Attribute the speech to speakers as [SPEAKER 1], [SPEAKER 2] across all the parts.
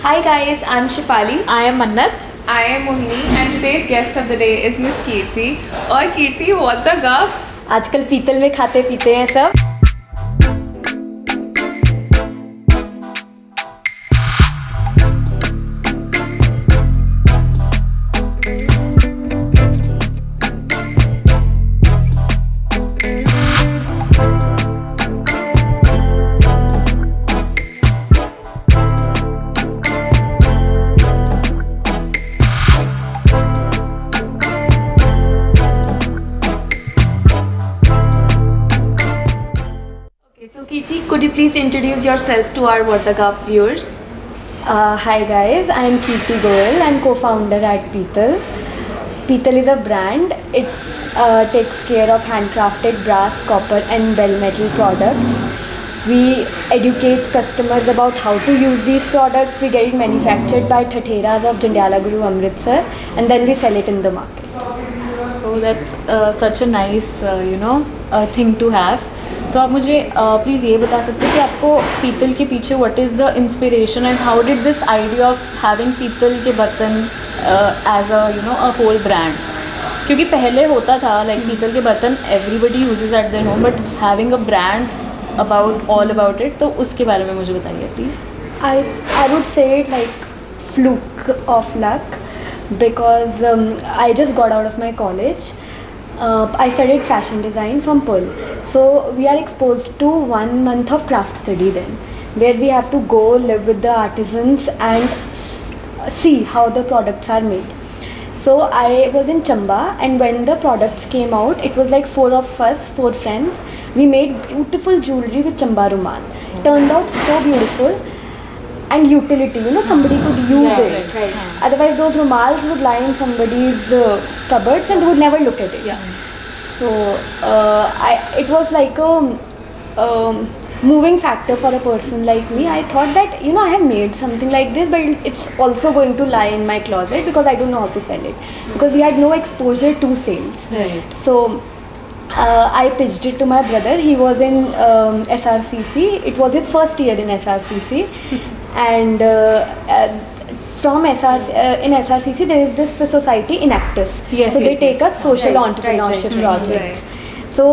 [SPEAKER 1] Hi guys, I'm Shifali.
[SPEAKER 2] I am Mannat.
[SPEAKER 3] I am Mohini and today's guest of the day is Miss Kirti. और कीर्ति what the guff?
[SPEAKER 1] आजकल पीतल में खाते पीते हैं सब. So Kirti, could you please introduce yourself to our What the Cup viewers? Hi guys, I'm Kirti Goel. I'm co-founder at Peetal. Peetal is a brand. It takes care of handcrafted brass, copper and bell metal products. We educate customers about how to use these products. We get it manufactured by Thatheras of Jandiala Guru Amritsar and then we sell it in the market.
[SPEAKER 2] Oh, that's such a nice thing to have. तो आप मुझे please ये बता सकते हैं कि आपको पीतल के पीछे what is the inspiration and how did this idea of having पीतल के बर्तन एज अ होल ब्रांड, क्योंकि पहले होता था लाइक पीतल के बर्तन everybody uses eight their home, but having a brand about all about it, तो उसके बारे में मुझे बताइए please.
[SPEAKER 1] I would say it like fluke of luck because I just got out of my college. I studied fashion design from Pearl. So we are exposed to 1 month of craft study then, where we have to go live with the artisans and see how the products are made. So I was in Chamba and when the products came out, it was like 4 of us, 4 friends. We made beautiful jewelry with Chamba Rumal. Turned out so beautiful. And utility, somebody could use it.
[SPEAKER 2] Right.
[SPEAKER 1] Otherwise, those rumals would lie in somebody's cupboards and they would never look at it.
[SPEAKER 2] Yeah.
[SPEAKER 1] So, it was like a moving factor for a person like me. I thought that, I have made something like this, but it's also going to lie in my closet because I don't know how to sell it. Because we had no exposure to sales.
[SPEAKER 2] Right.
[SPEAKER 1] So, I pitched it to my brother. He was in SRCC. It was his first year in SRCC. And from in SRCC there is this society Enactus.
[SPEAKER 2] Yes,
[SPEAKER 1] so they
[SPEAKER 2] yes,
[SPEAKER 1] take
[SPEAKER 2] yes.
[SPEAKER 1] up social
[SPEAKER 2] Right,
[SPEAKER 1] entrepreneurship
[SPEAKER 2] right,
[SPEAKER 1] projects. So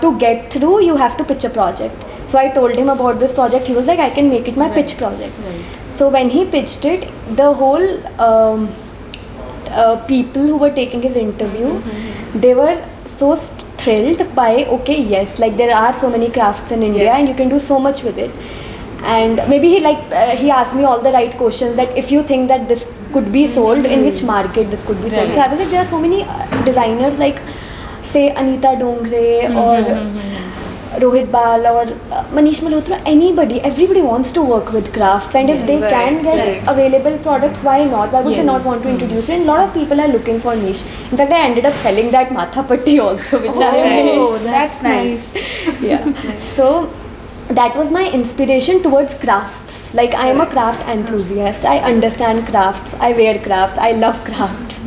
[SPEAKER 1] to get through you have to pitch a project. So I told him about this project. He was like, I can make it my pitch project.
[SPEAKER 2] Right.
[SPEAKER 1] So when he pitched it, the whole people who were taking his interview, they were so thrilled by, okay, yes, like there are so many crafts in India
[SPEAKER 3] Yes.
[SPEAKER 1] and you can do so much with it. And maybe he asked me all the right questions, that if you think that this could be sold, in which market this could be sold.
[SPEAKER 2] Right.
[SPEAKER 1] So I was like, there are so many designers like say Anita Dongre or Rohit Bal or Manish Malhotra, everybody wants to work with crafts, and if they
[SPEAKER 3] Yes.
[SPEAKER 1] can get
[SPEAKER 3] Right.
[SPEAKER 1] available products, why not? Why would they
[SPEAKER 2] Yes.
[SPEAKER 1] not want to introduce it? And a lot of people are looking for niche. In fact, I ended up selling that Matha Patti also, which I made.
[SPEAKER 2] Oh, that's nice.
[SPEAKER 1] Yeah. So that was my inspiration towards crafts. Like I am a craft enthusiast. I understand crafts. I wear crafts. I love crafts.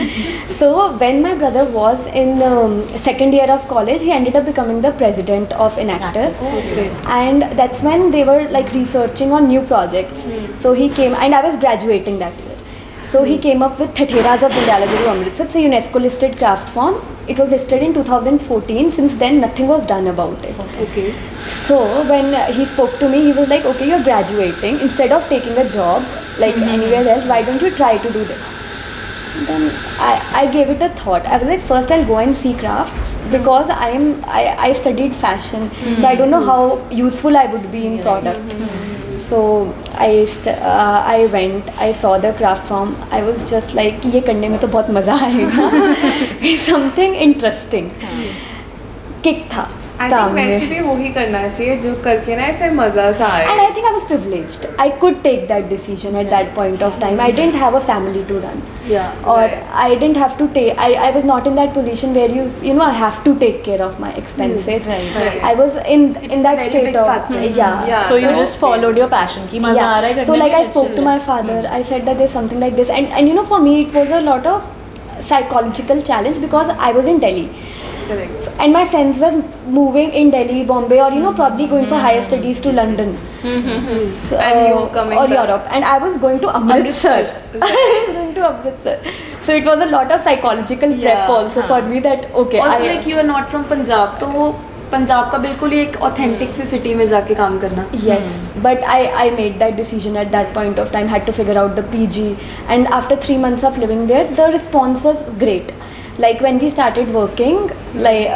[SPEAKER 1] So when my brother was in second year of college, he ended up becoming the president of Enactus.
[SPEAKER 2] Oh, great.
[SPEAKER 1] And that's when they were like researching on new projects. So he came, and I was graduating that year. So he came up with Thatheras of Jandiala Guru Amritsar. It's a UNESCO listed craft form. It was listed in 2014. Since then, nothing was done about it.
[SPEAKER 3] Okay.
[SPEAKER 1] So when he spoke to me, he was like, okay, you're graduating. Instead of taking a job like anywhere else, why don't you try to do this? Then I gave it a thought. I was like, first I'll go and see crafts because I studied fashion. So I don't know how useful I would be in product. So I went, I saw the craft form. I was just like, ये करने में तो बहुत मज़ा आएगा. Something interesting. Kick था
[SPEAKER 3] I
[SPEAKER 1] काम
[SPEAKER 3] think वैसे
[SPEAKER 1] में.
[SPEAKER 3] भी वही करना चाहिए जो करके ना ऐसे मजा सा आए.
[SPEAKER 1] And I think I was privileged. I could take that decision at that point of time. I didn't have a family to run.
[SPEAKER 2] Yeah.
[SPEAKER 1] Or
[SPEAKER 3] Right.
[SPEAKER 1] I didn't have to take, I was not in that position where I have to take care of my expenses.
[SPEAKER 2] Right.
[SPEAKER 1] I was in
[SPEAKER 4] is
[SPEAKER 1] that
[SPEAKER 4] a very
[SPEAKER 1] state
[SPEAKER 4] big
[SPEAKER 1] of,
[SPEAKER 4] factor.
[SPEAKER 1] yeah.
[SPEAKER 2] So you
[SPEAKER 3] So-
[SPEAKER 2] just followed your passion कि मजा आ रहा है करने
[SPEAKER 1] So like
[SPEAKER 2] में,
[SPEAKER 1] I
[SPEAKER 2] let's
[SPEAKER 1] spoke
[SPEAKER 2] just
[SPEAKER 1] to
[SPEAKER 2] do
[SPEAKER 1] my
[SPEAKER 2] it.
[SPEAKER 1] father. I said that there's something like this, and for me it was a lot of psychological challenge because I was in Delhi.
[SPEAKER 3] Correct.
[SPEAKER 1] and my friends were moving in Delhi, Bombay, or probably going for higher studies to London. So,
[SPEAKER 3] And you were coming
[SPEAKER 1] or
[SPEAKER 3] back.
[SPEAKER 1] Europe, and I was going to Amritsar. I was going to Amritsar. So it was a lot of psychological prep
[SPEAKER 4] Yeah,
[SPEAKER 1] also for me that okay.
[SPEAKER 4] Also
[SPEAKER 1] I-
[SPEAKER 4] like you are not from Punjab, तो पंजाब का बिल्कुल ही एक authentic सी city में जाके काम करना.
[SPEAKER 1] Yes, but I made that decision at that point of time, had to figure out the PG, and after 3 months of living there, the response was great. Like when we started working, like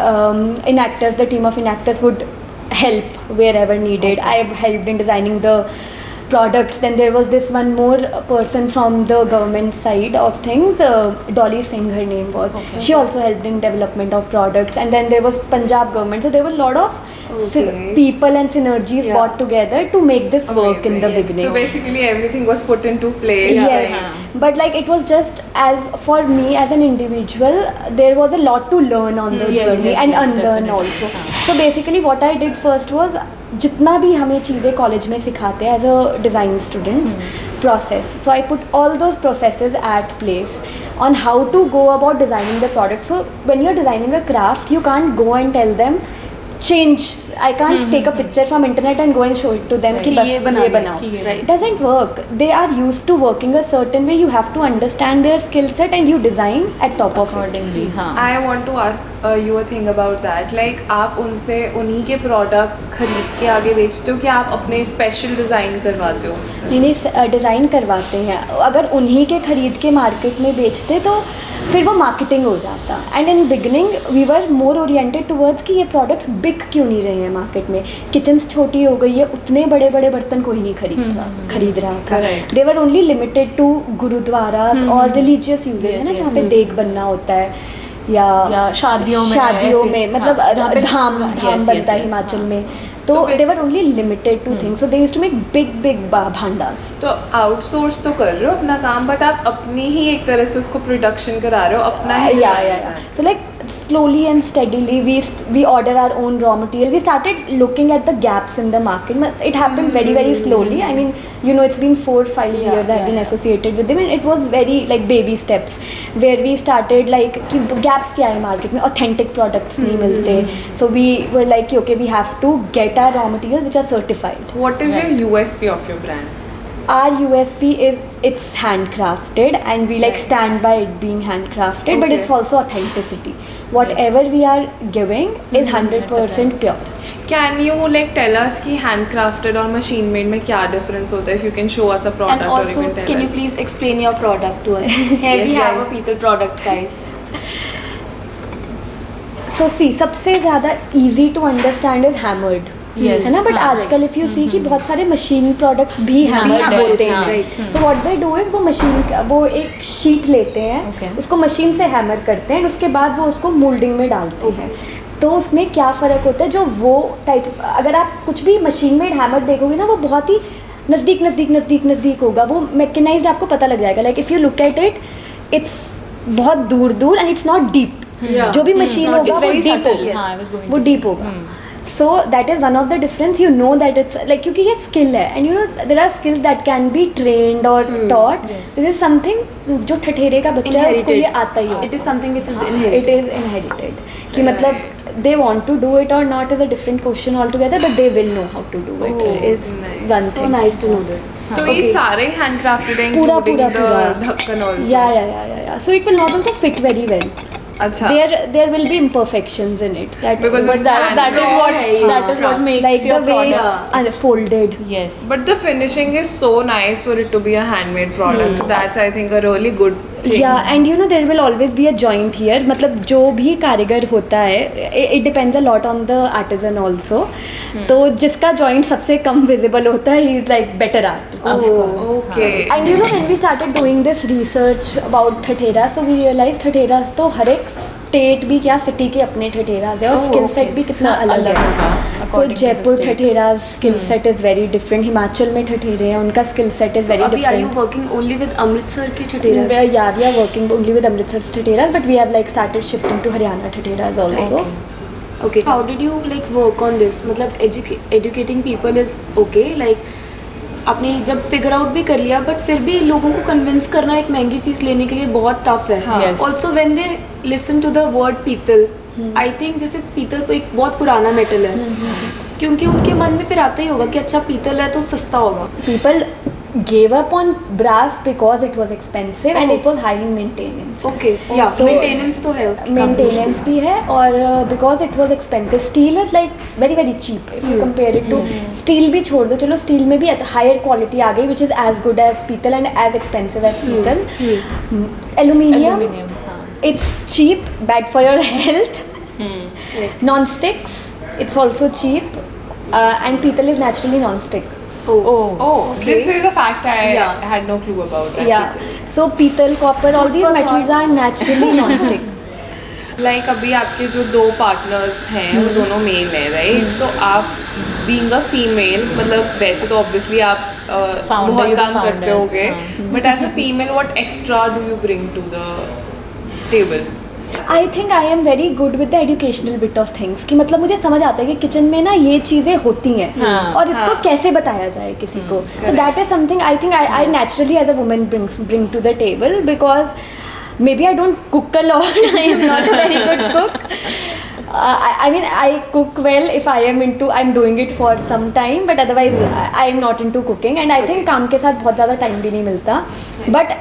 [SPEAKER 1] Enactors, the team of Enactors would help wherever needed. I've helped in designing the products. Then there was this one more person from the government side of things, Dolly Singh her name was. She also helped in development of products, and then there was Punjab government. So there were a lot of people and synergies
[SPEAKER 4] Yeah.
[SPEAKER 1] brought together to make this work in the beginning.
[SPEAKER 3] So basically everything was put into place.
[SPEAKER 1] Yes, but like it was just as for me as an individual, there was a lot to learn on the
[SPEAKER 2] Yes,
[SPEAKER 1] journey
[SPEAKER 2] yes,
[SPEAKER 1] and
[SPEAKER 2] yes,
[SPEAKER 1] unlearn
[SPEAKER 2] definitely.
[SPEAKER 1] also. So basically what I did first was जितना भी हमें चीज़ें college में सिखाते हैं as a design students process. So I put all those processes at place on how to go about designing the product. So when you're designing a craft, you can't go and tell them change. I can't take a picture from internet and go and show it to them कि
[SPEAKER 4] कि
[SPEAKER 1] बस
[SPEAKER 4] ये
[SPEAKER 1] ये
[SPEAKER 4] बना
[SPEAKER 1] बनाओ.
[SPEAKER 4] कि ये-
[SPEAKER 1] It doesn't work. They are used to working a certain way. You have to understand their skill set and you design at top of it.
[SPEAKER 2] Accordingly. हाँ.
[SPEAKER 3] I want to ask you a thing about that. Like आप उनसे उन्हीं के products खरीद के आगे बेचते हो कि आप अपने special design करवाते हो उनसे?
[SPEAKER 1] नहीं डिज़ाइन करवाते हैं. अगर उन्हीं के खरीद के मार्केट में बेचते तो फिर वो मार्केटिंग हो जाता. And in beginning we were more oriented towards कि ये प्रोडक्ट्स बिक क्यों नहीं रहे हैं मार्केट में. किचन्स छोटी हो गई है, उतने बड़े बड़े बर्तन कोई नहीं खरीद रहा था.
[SPEAKER 3] Correct.
[SPEAKER 1] They were only limited to gurdwaras और रिलीजियस यूजेज है ना, जहाँ पे देग बनना होता है या
[SPEAKER 2] शादियों में
[SPEAKER 1] शादियों
[SPEAKER 2] ऐसे,
[SPEAKER 1] में मतलब
[SPEAKER 2] हाँ, जहाँ पे-
[SPEAKER 1] धाम
[SPEAKER 2] yes,
[SPEAKER 1] धाम
[SPEAKER 2] yes,
[SPEAKER 1] बनता है
[SPEAKER 2] yes,
[SPEAKER 1] हिमाचल
[SPEAKER 2] हाँ.
[SPEAKER 1] में. तो
[SPEAKER 3] तो
[SPEAKER 1] they were only limited to things. So they used to make big bhandas.
[SPEAKER 3] तो आउटसोर्स तो कर रहे हो अपना काम, बट आप अपनी ही एक तरह से उसको प्रोडक्शन करा रहे हो अपना ही.
[SPEAKER 1] Yeah. So like slowly and steadily we order our own raw material. We started looking at the gaps in the market. It happened very slowly. I mean, it's been 4-5 years I've been associated with them, and it was very like baby steps where we started like कि gaps क्या है market में, authentic products नहीं मिलते. So we were like okay, we have to get our raw materials which are certified.
[SPEAKER 3] What is your USP of your brand?
[SPEAKER 1] Our USP is it's handcrafted, and we like stand by it being handcrafted, but
[SPEAKER 3] Okay.
[SPEAKER 1] it's also authenticity. Whatever we are giving is 100% pure.
[SPEAKER 3] Can you like tell us कि handcrafted और machine made में क्या difference होता है? If you can show us a product
[SPEAKER 4] And
[SPEAKER 3] or
[SPEAKER 4] also,
[SPEAKER 3] even tell
[SPEAKER 4] can you
[SPEAKER 3] us.
[SPEAKER 4] please explain your product to us? Here we
[SPEAKER 1] Yes,
[SPEAKER 4] have a
[SPEAKER 1] guys.
[SPEAKER 4] people product, guys.
[SPEAKER 1] So see, सबसे ज़्यादा easy to understand is hammered.
[SPEAKER 2] Yes,
[SPEAKER 1] है ना, but
[SPEAKER 2] हाँ,
[SPEAKER 1] आजकल if you see कि बहुत सारे machine products भी हैमर्ड
[SPEAKER 2] hammered
[SPEAKER 1] होते
[SPEAKER 2] हैं,
[SPEAKER 1] हैं. So what they do is वो एक शीट लेते हैं,
[SPEAKER 2] Okay.
[SPEAKER 1] उसको मशीन से हैमर करते हैं, उसके बाद वो उसको मोल्डिंग में डालते हैं. तो उसमें क्या फ़र्क होता है, जो वो टाइप अगर आप कुछ भी मशीन मेड हैमर देखोगे ना, वो बहुत ही नज़दीक होगा. वो मैकेनाइज्ड आपको पता लग जाएगा. Like if you look at it, it's बहुत दूर एंड इट्स नॉट डीप. जो भी मशीन
[SPEAKER 2] not-
[SPEAKER 1] होगा
[SPEAKER 2] it's
[SPEAKER 1] वो
[SPEAKER 2] very
[SPEAKER 1] डीप
[SPEAKER 2] subtle.
[SPEAKER 1] होगा.
[SPEAKER 2] हाँ, I was going
[SPEAKER 1] वो
[SPEAKER 2] to
[SPEAKER 1] डीप
[SPEAKER 2] say.
[SPEAKER 1] होगा. So that is one of the difference. You know that it's like क्योंकि ये skill है, and there are skills that can be trained or taught.
[SPEAKER 2] Yes.
[SPEAKER 1] This is something जो ठठेरे का बच्चा है उसको ये आता ही
[SPEAKER 4] It
[SPEAKER 1] होगा.
[SPEAKER 4] is something which is
[SPEAKER 1] It
[SPEAKER 4] inherited.
[SPEAKER 1] is inherited. कि मतलब they want to do it or not is a different question altogether, but they will know how to do it.
[SPEAKER 3] Oh,
[SPEAKER 1] Is
[SPEAKER 3] nice.
[SPEAKER 1] one
[SPEAKER 4] So
[SPEAKER 1] thing.
[SPEAKER 4] nice to know this.
[SPEAKER 3] तो ये सारे handcrafted हैं,
[SPEAKER 1] पूरा
[SPEAKER 3] including the
[SPEAKER 1] पूरा.
[SPEAKER 3] ढक्कन also.
[SPEAKER 1] Yeah. So it will not also fit very well.
[SPEAKER 3] अच्छा.
[SPEAKER 1] There will be imperfections in it.
[SPEAKER 3] Because
[SPEAKER 2] But
[SPEAKER 3] it's
[SPEAKER 2] that is what
[SPEAKER 3] handcraft.
[SPEAKER 2] makes
[SPEAKER 1] like
[SPEAKER 2] your
[SPEAKER 1] the way
[SPEAKER 2] product.
[SPEAKER 1] it's folded.
[SPEAKER 2] Yes.
[SPEAKER 3] But the finishing is so nice for it to be a handmade product. So that's I think a really good thing.
[SPEAKER 1] Yeah, and there will always be a joint here. मतलब जो भी कारीगर होता है, it depends a lot on the artisan also. तो जिसका joint सबसे कम visible होता है, he is like better artist.
[SPEAKER 3] Okay.
[SPEAKER 1] And when we started doing this research about Thathera, so we realized ठठेरास तो हर एक स्टेट भी क्या सिटी के अपने ठठेरास है और स्किल सेट भी कितना अलग
[SPEAKER 2] होगा,
[SPEAKER 1] है. So
[SPEAKER 2] according to the
[SPEAKER 1] Jaipur
[SPEAKER 2] state.
[SPEAKER 1] Thatheras skill set is very different. Himachal में ठठेरे हैं, उनका skill set is
[SPEAKER 4] So
[SPEAKER 1] very
[SPEAKER 4] अभी are you
[SPEAKER 1] different.
[SPEAKER 4] working only with Amritsar के ठठेरास?
[SPEAKER 1] Yeah, we are working only with Amritsar Theteras, but we have like started shifting to Haryana Theteras also.
[SPEAKER 4] Okay. How did you like work on this? मतलब educating people is okay. Like आपने जब figure out भी कर लिया, but फिर भी लोगों को कन्विंस करना एक महंगी चीज़ लेने के लिए बहुत टफ है.
[SPEAKER 2] Yes.
[SPEAKER 4] Also when they listen to the word पीतल, आई थिंक जैसे पीतल तो एक बहुत पुराना मेटल है, क्योंकि उनके मन में फिर आता ही होगा कि अच्छा पीतल है तो सस्ता होगा.
[SPEAKER 1] People gave up on brass because it was expensive and it was high in maintenance.
[SPEAKER 4] Okay, या
[SPEAKER 1] So-
[SPEAKER 4] मेंटेनेंस तो है उसकी.
[SPEAKER 1] Maintenance भी है और because it was expensive. Steel is like very very cheap if you compare it to steel. भी छोड़ दो, चलो steel में भी higher quality आ गई which is as good as पीतल and as expensive as पीतल. Aluminium,
[SPEAKER 2] हाँ.
[SPEAKER 1] it's cheap, bad for your health. Non-sticks, it's also cheap, and पीतल is naturally non-stick.
[SPEAKER 2] Oh.
[SPEAKER 3] Oh, this is a fact I
[SPEAKER 4] Yeah.
[SPEAKER 3] had no clue about. That
[SPEAKER 1] Yeah, so पीतल, copper, all
[SPEAKER 4] Food
[SPEAKER 1] these
[SPEAKER 4] for
[SPEAKER 1] metals are naturally non-stick.
[SPEAKER 3] Like अभी आपके जो 2 partners हैं वो दोनों mail हैं, right? तो आप बीइंग अ फीमेल, मतलब वैसे तो ऑब्वियसली आप
[SPEAKER 2] Founder,
[SPEAKER 3] बहुत
[SPEAKER 2] you're the
[SPEAKER 3] काम करते
[SPEAKER 2] founder,
[SPEAKER 3] होगे,
[SPEAKER 2] हाँ.
[SPEAKER 3] But as a female what extra do you bring to the table?
[SPEAKER 1] I think I am very good with the educational bit of things कि मतलब मुझे समझ आता है कि किचन में ना ये चीज़ें होती हैं
[SPEAKER 2] हाँ,
[SPEAKER 1] और इसको
[SPEAKER 3] हाँ.
[SPEAKER 1] कैसे बताया जाए किसी को. So that is something I think I naturally as a woman bring to the table because maybe I don't cook a lot. I am not a very good cook. I mean I cook well if I'm doing it for some time, but otherwise I am not into cooking and I think काम के साथ बहुत ज़्यादा time भी नहीं मिलता. But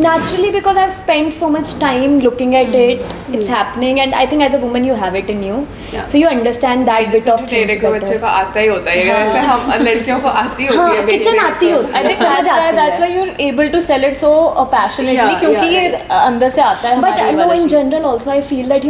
[SPEAKER 1] naturally because I've spent so much time looking at it, it's happening and I think as a woman you have it in you.
[SPEAKER 4] Yeah.
[SPEAKER 1] So you understand that bit of
[SPEAKER 3] तेरे
[SPEAKER 1] things
[SPEAKER 3] को बच्चे
[SPEAKER 1] better.
[SPEAKER 3] को आता ही होता है, वैसे हम लड़कियों को आती होती
[SPEAKER 1] हाँ,
[SPEAKER 3] है
[SPEAKER 1] kitchen आती होती
[SPEAKER 2] I
[SPEAKER 1] है.
[SPEAKER 2] think
[SPEAKER 1] समझ आती
[SPEAKER 2] that's
[SPEAKER 1] है.
[SPEAKER 2] why you're able to sell it so passionately,
[SPEAKER 4] Yeah,
[SPEAKER 2] क्योंकि
[SPEAKER 4] yeah,
[SPEAKER 2] ये अंदर से आता है
[SPEAKER 1] But
[SPEAKER 2] हमारे ये
[SPEAKER 1] no,
[SPEAKER 2] वाला
[SPEAKER 1] in
[SPEAKER 2] cheese.
[SPEAKER 1] general also I feel that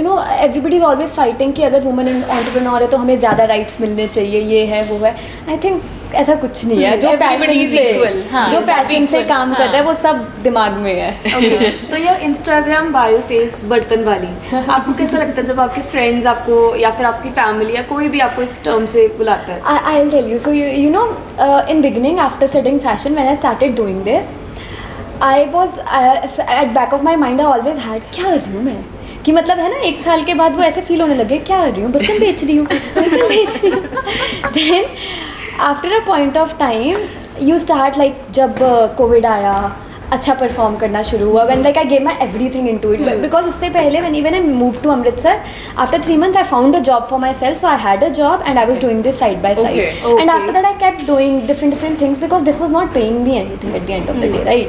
[SPEAKER 1] everybody is always fighting कि अगर woman entrepreneur है तो हमें ज़्यादा rights मिलने चाहिए, ये है वो है. I think ऐसा कुछ नहीं है. जो
[SPEAKER 2] Everybody
[SPEAKER 1] passion
[SPEAKER 2] is
[SPEAKER 1] से
[SPEAKER 2] equal. हाँ,
[SPEAKER 1] जो
[SPEAKER 2] yes,
[SPEAKER 1] passion से
[SPEAKER 2] equal.
[SPEAKER 1] काम कर रहा है वो सब दिमाग में है.
[SPEAKER 4] Okay. So your Instagram bio says बर्तन वाली. आपको कैसा लगता है जब आपके फ्रेंड्स आपको या फिर आपकी फैमिली या कोई भी आपको इस टर्म से बुलाता है?
[SPEAKER 1] I'll tell you. So in beginning after studying fashion, when I started doing this, I was at back of my mind I always had क्या कर रही हूँ मैं, कि मतलब है ना 1 साल के बाद वो ऐसे फील होने लगे क्या कर रही हूँ, बर्तन बेच रही हूँ, बर्तन बेच रही हूँ. Then after a point of time you start like जब कोविड आया अच्छा परफॉर्म करना शुरू हुआ when like I gave my everything into it because उससे पहले when I moved to Amritsar after 3 months I found a job for myself, so I had a job and I was doing this side by side.
[SPEAKER 3] Okay.
[SPEAKER 1] And after that I kept doing different things because this was not paying me anything at the end of the day, right?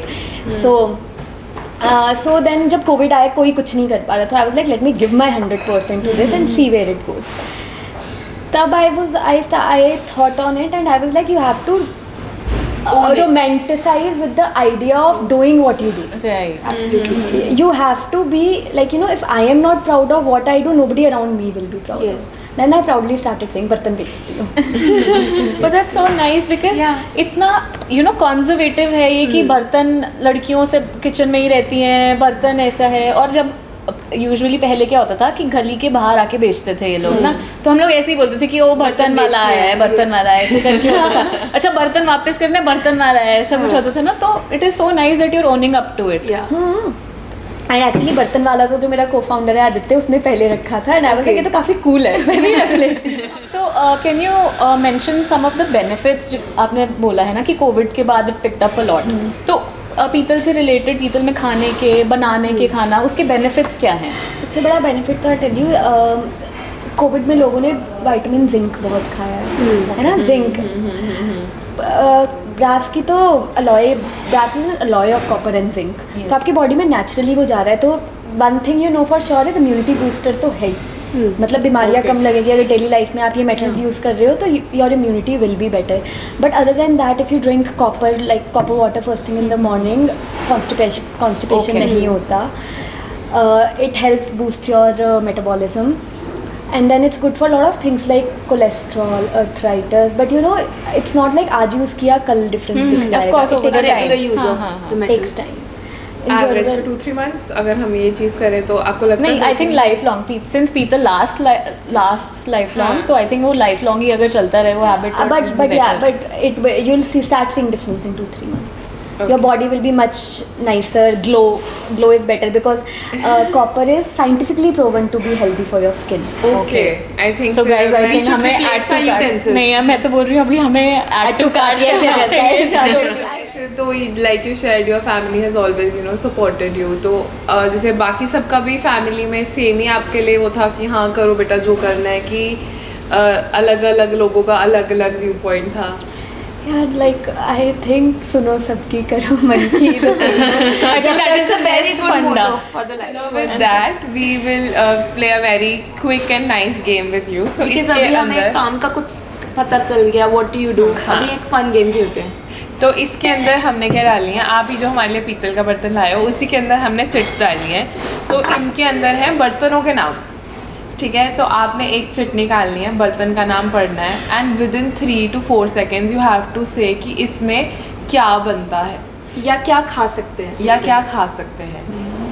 [SPEAKER 1] So then जब Covid आया कोई कुछ नहीं कर पा रहा था, I was like let me give my 100% to this and see where it goes. तब I thought on it and I was like you have to romanticize with the idea of doing what you do.
[SPEAKER 2] Right.
[SPEAKER 4] Absolutely.
[SPEAKER 1] You have to be like if I am not proud of what I do, nobody around me will be proud.
[SPEAKER 4] Yes.
[SPEAKER 1] Then I proudly started saying बर्तन बेचती हूँ.
[SPEAKER 2] But that's so nice because
[SPEAKER 4] Yeah.
[SPEAKER 2] इतना conservative है ये कि बर्तन लड़कियों से किचन में ही रहती हैं, बर्तन ऐसा है. और जब यूजुअली पहले क्या होता था कि गली के बाहर आके बेचते थे ये लोग ना, तो हम लोग ऐसे ही बोलते थे कि वो बर्तन वाला
[SPEAKER 4] बेचने
[SPEAKER 2] आया है,
[SPEAKER 4] हैं,
[SPEAKER 2] बर्तन
[SPEAKER 4] yes.
[SPEAKER 2] वाला है, ऐसे करके होता था. अच्छा बर्तन वापस करने बर्तन वाला है, ऐसा कुछ होता था ना. तो it is so nice that you're owning up to it.
[SPEAKER 4] Yeah.
[SPEAKER 1] And actually बर्तन वाला तो जो मेरा को फाउंडर है आदित्य, उसने पहले रखा था एंड आई वाज लाइक ये तो काफ़ी कूल है, मैं भी रख लेती हूँ.
[SPEAKER 2] तो can you mention some of the benefits आपने बोला है ना कि कोविड के बाद it picked up a lot. तो पीतल से रिलेटेड, पीतल में खाने के बनाने के खाना, उसके बेनिफिट्स क्या हैं?
[SPEAKER 1] सबसे बड़ा बेनिफिट तो टेल यू कोविड में लोगों ने विटामिन जिंक बहुत खाया है ना. जिंक ग्रास की तो grass is alloy of copper and zinc, तो आपकी बॉडी में नेचुरली वो जा रहा है. तो one thing you know for sure is immunity booster तो है ही. मतलब बीमारियां कम लगेगी अगर डेली लाइफ में आप ये मेटल्स यूज़ कर रहे हो तो your immunity will be better. But other than that if you drink copper water first thing in the morning, constipation नहीं होता. It helps boost your metabolism and then it's good for a lot of things like cholesterol, arthritis, but it's not like आज use किया कल difference दिख जाएगा.
[SPEAKER 2] Of course, over the
[SPEAKER 4] Regular
[SPEAKER 2] time.
[SPEAKER 4] use
[SPEAKER 2] हाँ,
[SPEAKER 4] of
[SPEAKER 2] हाँ,
[SPEAKER 4] the
[SPEAKER 2] हाँ.
[SPEAKER 4] metal.
[SPEAKER 1] takes time.
[SPEAKER 3] Average
[SPEAKER 1] Enjoyable.
[SPEAKER 3] 2-3 months अगर हम ये चीज़ करें तो आपको लगता है?
[SPEAKER 2] नहीं, I think life long, since पीतल लास्ट लाइफ लॉन्ग,
[SPEAKER 3] हाँ.
[SPEAKER 2] तो आई थिंक वो लाइफ लॉन्ग ही अगर चलता रहे वो habit.
[SPEAKER 1] But you'll start seeing difference in 2-3 months. Your body will be much nicer. Glow is better because copper is scientifically proven to be healthy for your skin.
[SPEAKER 3] Okay, I think
[SPEAKER 2] So guys, I
[SPEAKER 3] we
[SPEAKER 2] think
[SPEAKER 3] should
[SPEAKER 2] हमें
[SPEAKER 3] replace
[SPEAKER 2] add to
[SPEAKER 3] our
[SPEAKER 2] cart.
[SPEAKER 3] utensils.
[SPEAKER 2] नहीं, मैं तो बोल रही हूँ अभी हमें add to cart
[SPEAKER 1] Yes, yes, yes.
[SPEAKER 3] This तो like you shared your family has always you know supported you, तो जैसे बाकी सबका भी फैमिली में सेम ही आपके लिए वो था कि हाँ करो बेटा जो करना है, कि अलग अलग लोगों का अलग अलग व्यू पॉइंट था?
[SPEAKER 1] यार लाइक आई थिंक सुनो सबकी करो मन की तो
[SPEAKER 2] I think that is the best funda.
[SPEAKER 4] for the life.
[SPEAKER 3] With that we will play a very quick and nice game with you. So
[SPEAKER 4] Because
[SPEAKER 3] इसके
[SPEAKER 4] अभी हमें
[SPEAKER 3] अंदर
[SPEAKER 4] काम का कुछ पता चल गया, what do you do?
[SPEAKER 3] हाँ.
[SPEAKER 4] अभी एक फन गेम खेलते हैं.
[SPEAKER 3] तो इसके अंदर हमने क्या डाली है, आप ही जो हमारे लिए पीतल का बर्तन लाए हो उसी के अंदर हमने चिट्स डाली हैं. तो इनके अंदर है बर्तनों के नाम, ठीक है? तो आपने एक चिट निकालनी है, बर्तन का नाम पढ़ना है and within 3 to 4 seconds you have to say कि इसमें क्या बनता है
[SPEAKER 4] या क्या खा सकते हैं
[SPEAKER 3] या
[SPEAKER 4] इससे.
[SPEAKER 3] क्या खा सकते हैं.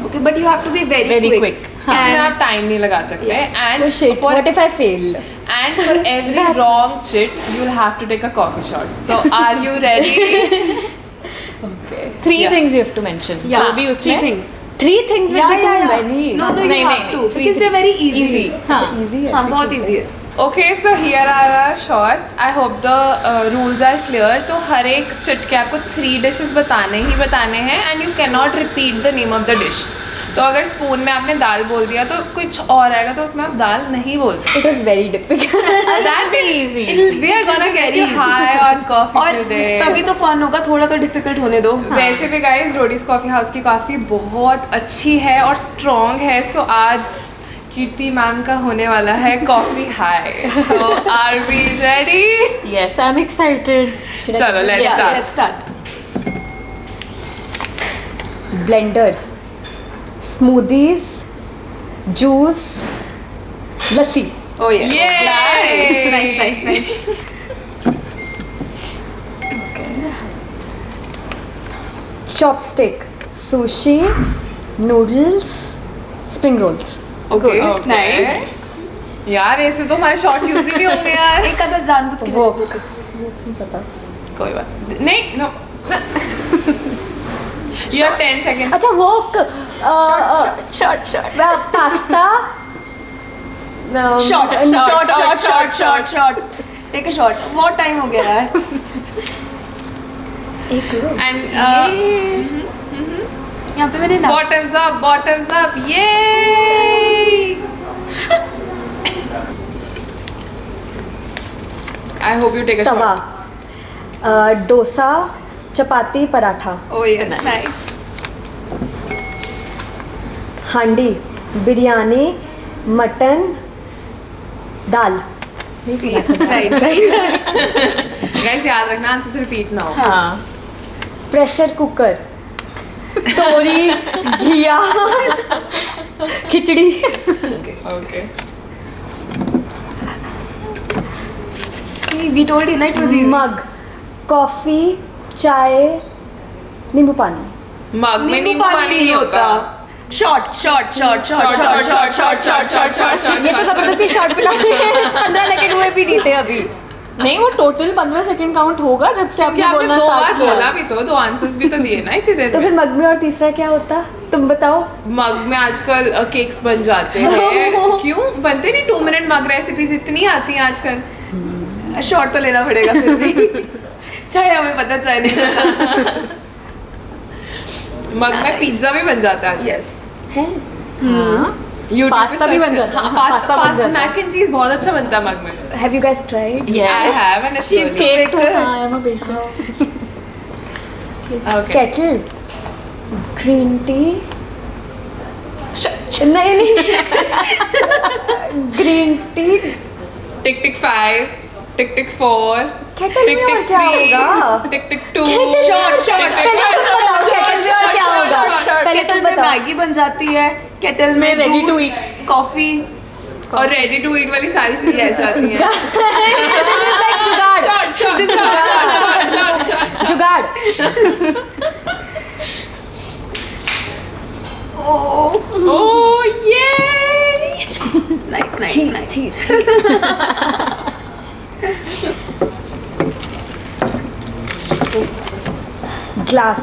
[SPEAKER 4] Okay but you have to be very quick.
[SPEAKER 3] इसमें आप टाइम नहीं लगा सकते and
[SPEAKER 1] oh shit what if I fail?
[SPEAKER 3] And for every wrong chit, you'll have to take a coffee shot. So, are you ready?
[SPEAKER 1] Okay.
[SPEAKER 2] 3
[SPEAKER 3] Yeah.
[SPEAKER 2] things you have to mention.
[SPEAKER 4] Yeah,
[SPEAKER 2] जो भी
[SPEAKER 4] 3
[SPEAKER 2] उसमें
[SPEAKER 4] things.
[SPEAKER 1] 3 things will
[SPEAKER 4] Yeah,
[SPEAKER 1] be
[SPEAKER 4] yeah,
[SPEAKER 1] too
[SPEAKER 4] yeah.
[SPEAKER 1] many.
[SPEAKER 4] No, you
[SPEAKER 2] नहीं,
[SPEAKER 4] have
[SPEAKER 2] नहीं,
[SPEAKER 4] to
[SPEAKER 2] नहीं,
[SPEAKER 4] because they're very easy.
[SPEAKER 2] Easy. हाँ.
[SPEAKER 1] Easy है,
[SPEAKER 4] हाँ,
[SPEAKER 1] ठीक
[SPEAKER 4] बहुत
[SPEAKER 1] है.
[SPEAKER 4] easy है.
[SPEAKER 3] Okay, so here are our shots. I hope the rules are clear. तो हर एक चिट के आपको 3 dishes बताने ही बताने हैं and you cannot repeat the name of the dish. तो अगर स्पून में आपने दाल बोल दिया तो कुछ और आएगा तो उसमें आप दाल नहीं बोल सकते.
[SPEAKER 1] It is very difficult.
[SPEAKER 3] That be
[SPEAKER 2] easy.
[SPEAKER 3] We are gonna get you high on coffee
[SPEAKER 4] और
[SPEAKER 3] today.
[SPEAKER 4] तभी तो फन होगा, थोड़ा तो डिफिकल्ट होने दो.
[SPEAKER 3] वैसे भी गाइस रोडीज कॉफ़ी हाउस की कॉफ़ी बहुत अच्छी है और स्ट्रॉन्ग है. सो आज कीर्ति मैम का होने वाला है coffee high. So are we ready?
[SPEAKER 2] Yes, I'm excited.
[SPEAKER 3] चलो
[SPEAKER 4] Yeah,
[SPEAKER 3] let's
[SPEAKER 4] let's
[SPEAKER 3] start.
[SPEAKER 4] start.
[SPEAKER 1] Blender, smoothies, juice, lassi.
[SPEAKER 4] Oh yes.
[SPEAKER 3] Yay!
[SPEAKER 4] Nice.
[SPEAKER 1] Chopstick, sushi, noodles, spring rolls.
[SPEAKER 4] Okay.
[SPEAKER 3] Nice. यार ऐसे तो हमारे शॉर्ट्स यूज ही नहीं होंगे यार.
[SPEAKER 4] एक आधा जानबूझ के
[SPEAKER 1] वो
[SPEAKER 4] देखो.
[SPEAKER 1] नहीं पता.
[SPEAKER 3] कोई बात नहीं. नो. You have 10 seconds.
[SPEAKER 1] अच्छा वो
[SPEAKER 2] Short.
[SPEAKER 1] Pasta.
[SPEAKER 4] Short. Take a shot. बहुत टाइम हो गया यार.
[SPEAKER 1] एक
[SPEAKER 3] And
[SPEAKER 4] यहाँ पे मैंने ना.
[SPEAKER 3] bottoms up. Yay! I hope you take a
[SPEAKER 1] Tawa,
[SPEAKER 3] shot.
[SPEAKER 1] Dosa, chapati, paratha.
[SPEAKER 4] Oh yes. Nice.
[SPEAKER 1] हांडी, बिरयानी, मटन, दाल.
[SPEAKER 4] Right.
[SPEAKER 3] Guys याद रखना आंसर रिपीट ना हो.
[SPEAKER 2] हाँ.
[SPEAKER 1] प्रेशर कुकर, तोरी, घिया, खिचड़ी.
[SPEAKER 3] Okay.
[SPEAKER 4] See, we told you, it was easy.
[SPEAKER 1] Mug, coffee, चाय, नींबू पानी.
[SPEAKER 3] मग में नींबू पानी नहीं होता.
[SPEAKER 4] Short.
[SPEAKER 3] Short.
[SPEAKER 1] ये तो जबरदस्ती शॉर्ट पिला रहे हैं. 15 सेकंड हुए भी नहीं थे अभी.
[SPEAKER 2] नहीं, वो टोटल 15 सेकंड काउंट होगा जब से
[SPEAKER 3] क्योंकि
[SPEAKER 2] आपने
[SPEAKER 3] आपने
[SPEAKER 2] बोलना
[SPEAKER 3] 2 बार
[SPEAKER 2] स्टार्ट
[SPEAKER 3] बोला
[SPEAKER 2] किया.
[SPEAKER 3] भी तो 2 आंसर्स भी तो दिए ना इतनी देर
[SPEAKER 1] तो
[SPEAKER 3] में.
[SPEAKER 1] फिर मग में और तीसरा क्या होता तुम बताओ.
[SPEAKER 3] मग में आजकल केक्स बन जाते हैं. क्यों बनते नहीं? 2 मिनट मग रेसिपीज इतनी आती हैं आजकल.
[SPEAKER 4] शॉर्ट तो लेना पड़ेगा फिर भी. चाहे हमें पता चाहे नहीं पता.
[SPEAKER 3] मग में पिज्जा भी बन जाता है आजकल.
[SPEAKER 4] Yes.
[SPEAKER 1] है
[SPEAKER 3] YouTube पे
[SPEAKER 2] पास्ता भी
[SPEAKER 3] search
[SPEAKER 2] बन
[SPEAKER 3] कर-
[SPEAKER 2] जाता है.
[SPEAKER 3] हाँ,
[SPEAKER 2] पास्ता बन जाता है.
[SPEAKER 3] मैक एंड चीज बहुत अच्छा बनता है मग में.
[SPEAKER 1] Have you guys tried.
[SPEAKER 3] I have and it's really
[SPEAKER 2] cake तो
[SPEAKER 3] good.
[SPEAKER 2] हाँ, I'm a baker.
[SPEAKER 3] Okay.
[SPEAKER 1] Kettle, green tea. नहीं ग्रीन टी.
[SPEAKER 3] टिक टिक 5, टिक टिक 4,
[SPEAKER 1] केटल
[SPEAKER 3] टिक
[SPEAKER 1] में और
[SPEAKER 3] टिक
[SPEAKER 1] क्या होगा.
[SPEAKER 3] 3, टिक टिक 2.
[SPEAKER 1] पहले तुम बताओ केटल में और क्या होगा. पहले तुम बताओ.
[SPEAKER 4] मैगी बन जाती है केटल में.
[SPEAKER 2] ready to
[SPEAKER 4] eat. कॉफी.
[SPEAKER 3] और रेडी टू ईट वाली सारी चीजें ऐसी आती हैं.
[SPEAKER 1] जुगाड़.
[SPEAKER 3] Oh yay!
[SPEAKER 4] Nice.
[SPEAKER 1] ग्लास,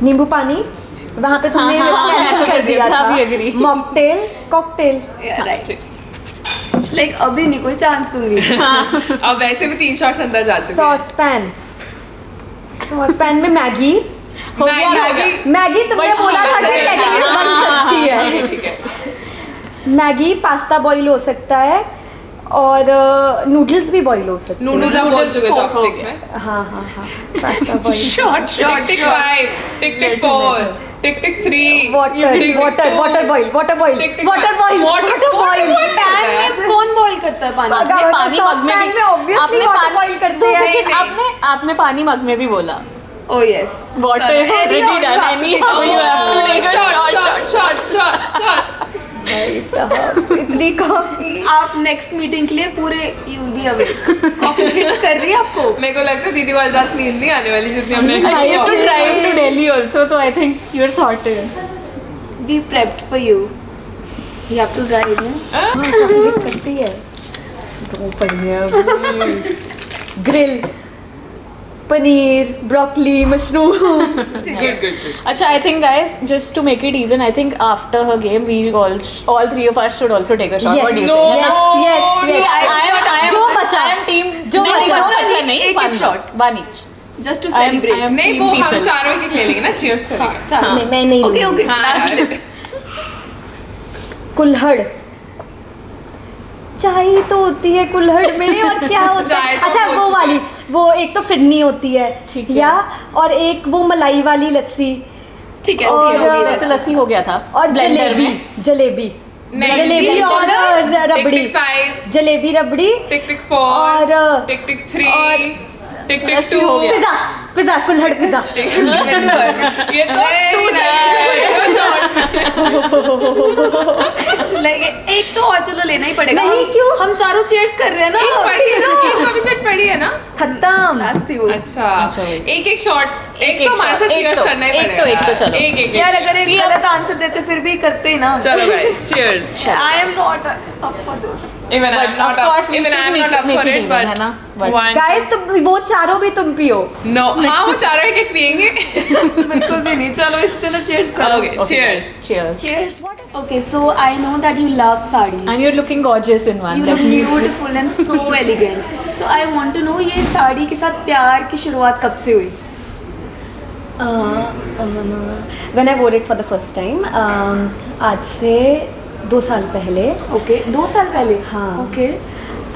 [SPEAKER 1] नींबू पानी. वहाँ पे तुमने cancel कर दिया
[SPEAKER 2] था, भी
[SPEAKER 1] था.
[SPEAKER 2] agree.
[SPEAKER 1] Mocktail, cocktail.
[SPEAKER 4] Right. Like अभी नहीं कोई चांस दूंगी.
[SPEAKER 3] अब वैसे भी 3 शॉट्स अंदर जा चुके हैं.
[SPEAKER 1] सॉस पैन, सॉसपैन में मैगी
[SPEAKER 2] हो गया
[SPEAKER 1] मैगी तुमने
[SPEAKER 2] But
[SPEAKER 1] बोला था कि
[SPEAKER 2] she-
[SPEAKER 1] केटल में बन सकती है।
[SPEAKER 3] ठीक है।
[SPEAKER 1] मैगी, पास्ता बॉईल हो सकता है और नूडल्स भी बॉईल हो सकते हैं।
[SPEAKER 3] नूडल्स आप बोल चुके
[SPEAKER 2] हो
[SPEAKER 3] चॉपस्टिक्स
[SPEAKER 2] गया।
[SPEAKER 3] में।
[SPEAKER 1] हाँ पास्ता बॉईल।
[SPEAKER 3] शॉट टिक 5 टिक 4 टिक 3
[SPEAKER 1] वाटर बॉईल
[SPEAKER 4] पैन में कौन बॉईल करता है पानी?
[SPEAKER 2] आपने पानी मग में
[SPEAKER 1] सॉसपैन
[SPEAKER 2] भी
[SPEAKER 1] में obviously water boil करते हैं।
[SPEAKER 2] लेकिन आपने आपने पानी मग में भी बोला
[SPEAKER 4] Oh yes.
[SPEAKER 2] Water is already done anyhow you have to take a
[SPEAKER 3] shot
[SPEAKER 1] भाई साहब, इतनी कॉफी।
[SPEAKER 4] आप नेक्स्ट मीटिंग के लिए पूरे you be awake. Coffee hit कर रही है आपको?
[SPEAKER 3] मेरे को लगता है दीदी को आज रात नींद नहीं आने वाली जितनी हमने
[SPEAKER 2] She used to drive to Delhi also, so I think you're sorted.
[SPEAKER 4] We prepped for you. You have to drive, no?
[SPEAKER 1] Coffee hit करती है। तो बढ़िया। Grill, paneer, broccoli, mushroom.
[SPEAKER 2] Acha, I think guys, just to make it even, I think after her game, we all three of us should also take a shot. What do you say?
[SPEAKER 1] yes.
[SPEAKER 2] See, I am
[SPEAKER 1] जो बचा।
[SPEAKER 2] I am team.
[SPEAKER 1] जो बचा
[SPEAKER 2] नहीं,
[SPEAKER 4] एक
[SPEAKER 2] one
[SPEAKER 4] shot.
[SPEAKER 2] one each.
[SPEAKER 4] Just to
[SPEAKER 2] I am-
[SPEAKER 4] celebrate.
[SPEAKER 2] I am
[SPEAKER 3] नहीं
[SPEAKER 2] team
[SPEAKER 3] वो हम
[SPEAKER 2] people.
[SPEAKER 3] चारों एक ले लेंगे ना, चीयर्स करेंगे।
[SPEAKER 1] नहीं, मैं नहीं
[SPEAKER 4] Okay,
[SPEAKER 1] लूंगी।
[SPEAKER 4] okay.
[SPEAKER 3] हाँ, यार।
[SPEAKER 1] कुल्हड़, चाय तो होती है कुल्हड़ में और क्या होता
[SPEAKER 3] चाय
[SPEAKER 1] है?
[SPEAKER 3] तो
[SPEAKER 1] अच्छा
[SPEAKER 3] हो
[SPEAKER 1] वो
[SPEAKER 3] चुका
[SPEAKER 1] वाली, वो एक तो फिरनी होती है,
[SPEAKER 2] ठीक है।
[SPEAKER 1] या और एक वो मलाई वाली लस्सी
[SPEAKER 4] ठीक है,
[SPEAKER 1] और
[SPEAKER 4] okay, okay.
[SPEAKER 2] वैसे लस्सी हो गया था
[SPEAKER 1] और
[SPEAKER 2] Blender में।
[SPEAKER 1] जलेबी
[SPEAKER 3] नहीं,
[SPEAKER 1] जलेबी
[SPEAKER 3] blender
[SPEAKER 1] और
[SPEAKER 3] में।
[SPEAKER 1] रबड़ी,
[SPEAKER 3] टिक 5
[SPEAKER 1] जलेबी रबड़ी
[SPEAKER 3] टिक 4
[SPEAKER 1] और
[SPEAKER 3] टिक 3
[SPEAKER 1] और
[SPEAKER 3] टिक
[SPEAKER 2] लस्सी हो
[SPEAKER 3] 2
[SPEAKER 2] गया।
[SPEAKER 1] पिज्जा, पिज्जा कुल्हड़ पिज्जा।
[SPEAKER 3] ये तो
[SPEAKER 4] Like, एक तो और चलो लेना ही पड़ेगा।
[SPEAKER 1] नहीं,
[SPEAKER 4] हम-
[SPEAKER 1] क्यों?
[SPEAKER 4] हम चारों चीयर्स कर रहे हैं ना।
[SPEAKER 3] पड़ी है ना, एक कॉफी शॉट पड़ी है ना।
[SPEAKER 1] खत्म।
[SPEAKER 4] Last थी वो।
[SPEAKER 3] अच्छा
[SPEAKER 2] अच्छा, wait.
[SPEAKER 3] एक शॉट एक तो हमारे साथ
[SPEAKER 2] एक
[SPEAKER 3] चीयर्स
[SPEAKER 2] तो,
[SPEAKER 3] करना ही
[SPEAKER 2] एक
[SPEAKER 3] पड़ेगा।
[SPEAKER 2] तो, एक तो चलो।
[SPEAKER 3] एक
[SPEAKER 4] यार अगर एक
[SPEAKER 2] See,
[SPEAKER 4] गलत आंसर देते फिर भी करते ही ना।
[SPEAKER 3] चलो guys cheers.
[SPEAKER 4] I am not up for this.
[SPEAKER 3] Even
[SPEAKER 2] But
[SPEAKER 3] I'm not
[SPEAKER 2] of course
[SPEAKER 3] up,
[SPEAKER 2] we
[SPEAKER 3] even
[SPEAKER 2] should
[SPEAKER 3] I'm
[SPEAKER 2] make
[SPEAKER 3] not
[SPEAKER 2] it-
[SPEAKER 3] up
[SPEAKER 2] make
[SPEAKER 3] for
[SPEAKER 2] it
[SPEAKER 3] it,
[SPEAKER 2] even,
[SPEAKER 3] but
[SPEAKER 2] है ना? But-
[SPEAKER 3] one
[SPEAKER 1] guys तुम वो चारों भी तुम पियो।
[SPEAKER 3] no हाँ वो चारों एक पियेंगे।
[SPEAKER 4] बिल्कुल भी नहीं। चलो इस पे तो cheers करो।
[SPEAKER 3] Okay,
[SPEAKER 2] Okay,
[SPEAKER 3] cheers.
[SPEAKER 2] guys, cheers.
[SPEAKER 4] Cheers. Okay, so I know that you love sarees.
[SPEAKER 2] And you're looking gorgeous in one.
[SPEAKER 4] You
[SPEAKER 2] Let
[SPEAKER 4] look
[SPEAKER 2] me just-
[SPEAKER 4] beautiful and so elegant. So I want to know ये साड़ी के साथ प्यार की शुरुआत कब से हुई?
[SPEAKER 1] When I wore it for the first time, आज से 2 साल पहले
[SPEAKER 4] Okay, 2 साल पहले।
[SPEAKER 1] हाँ।
[SPEAKER 4] Okay.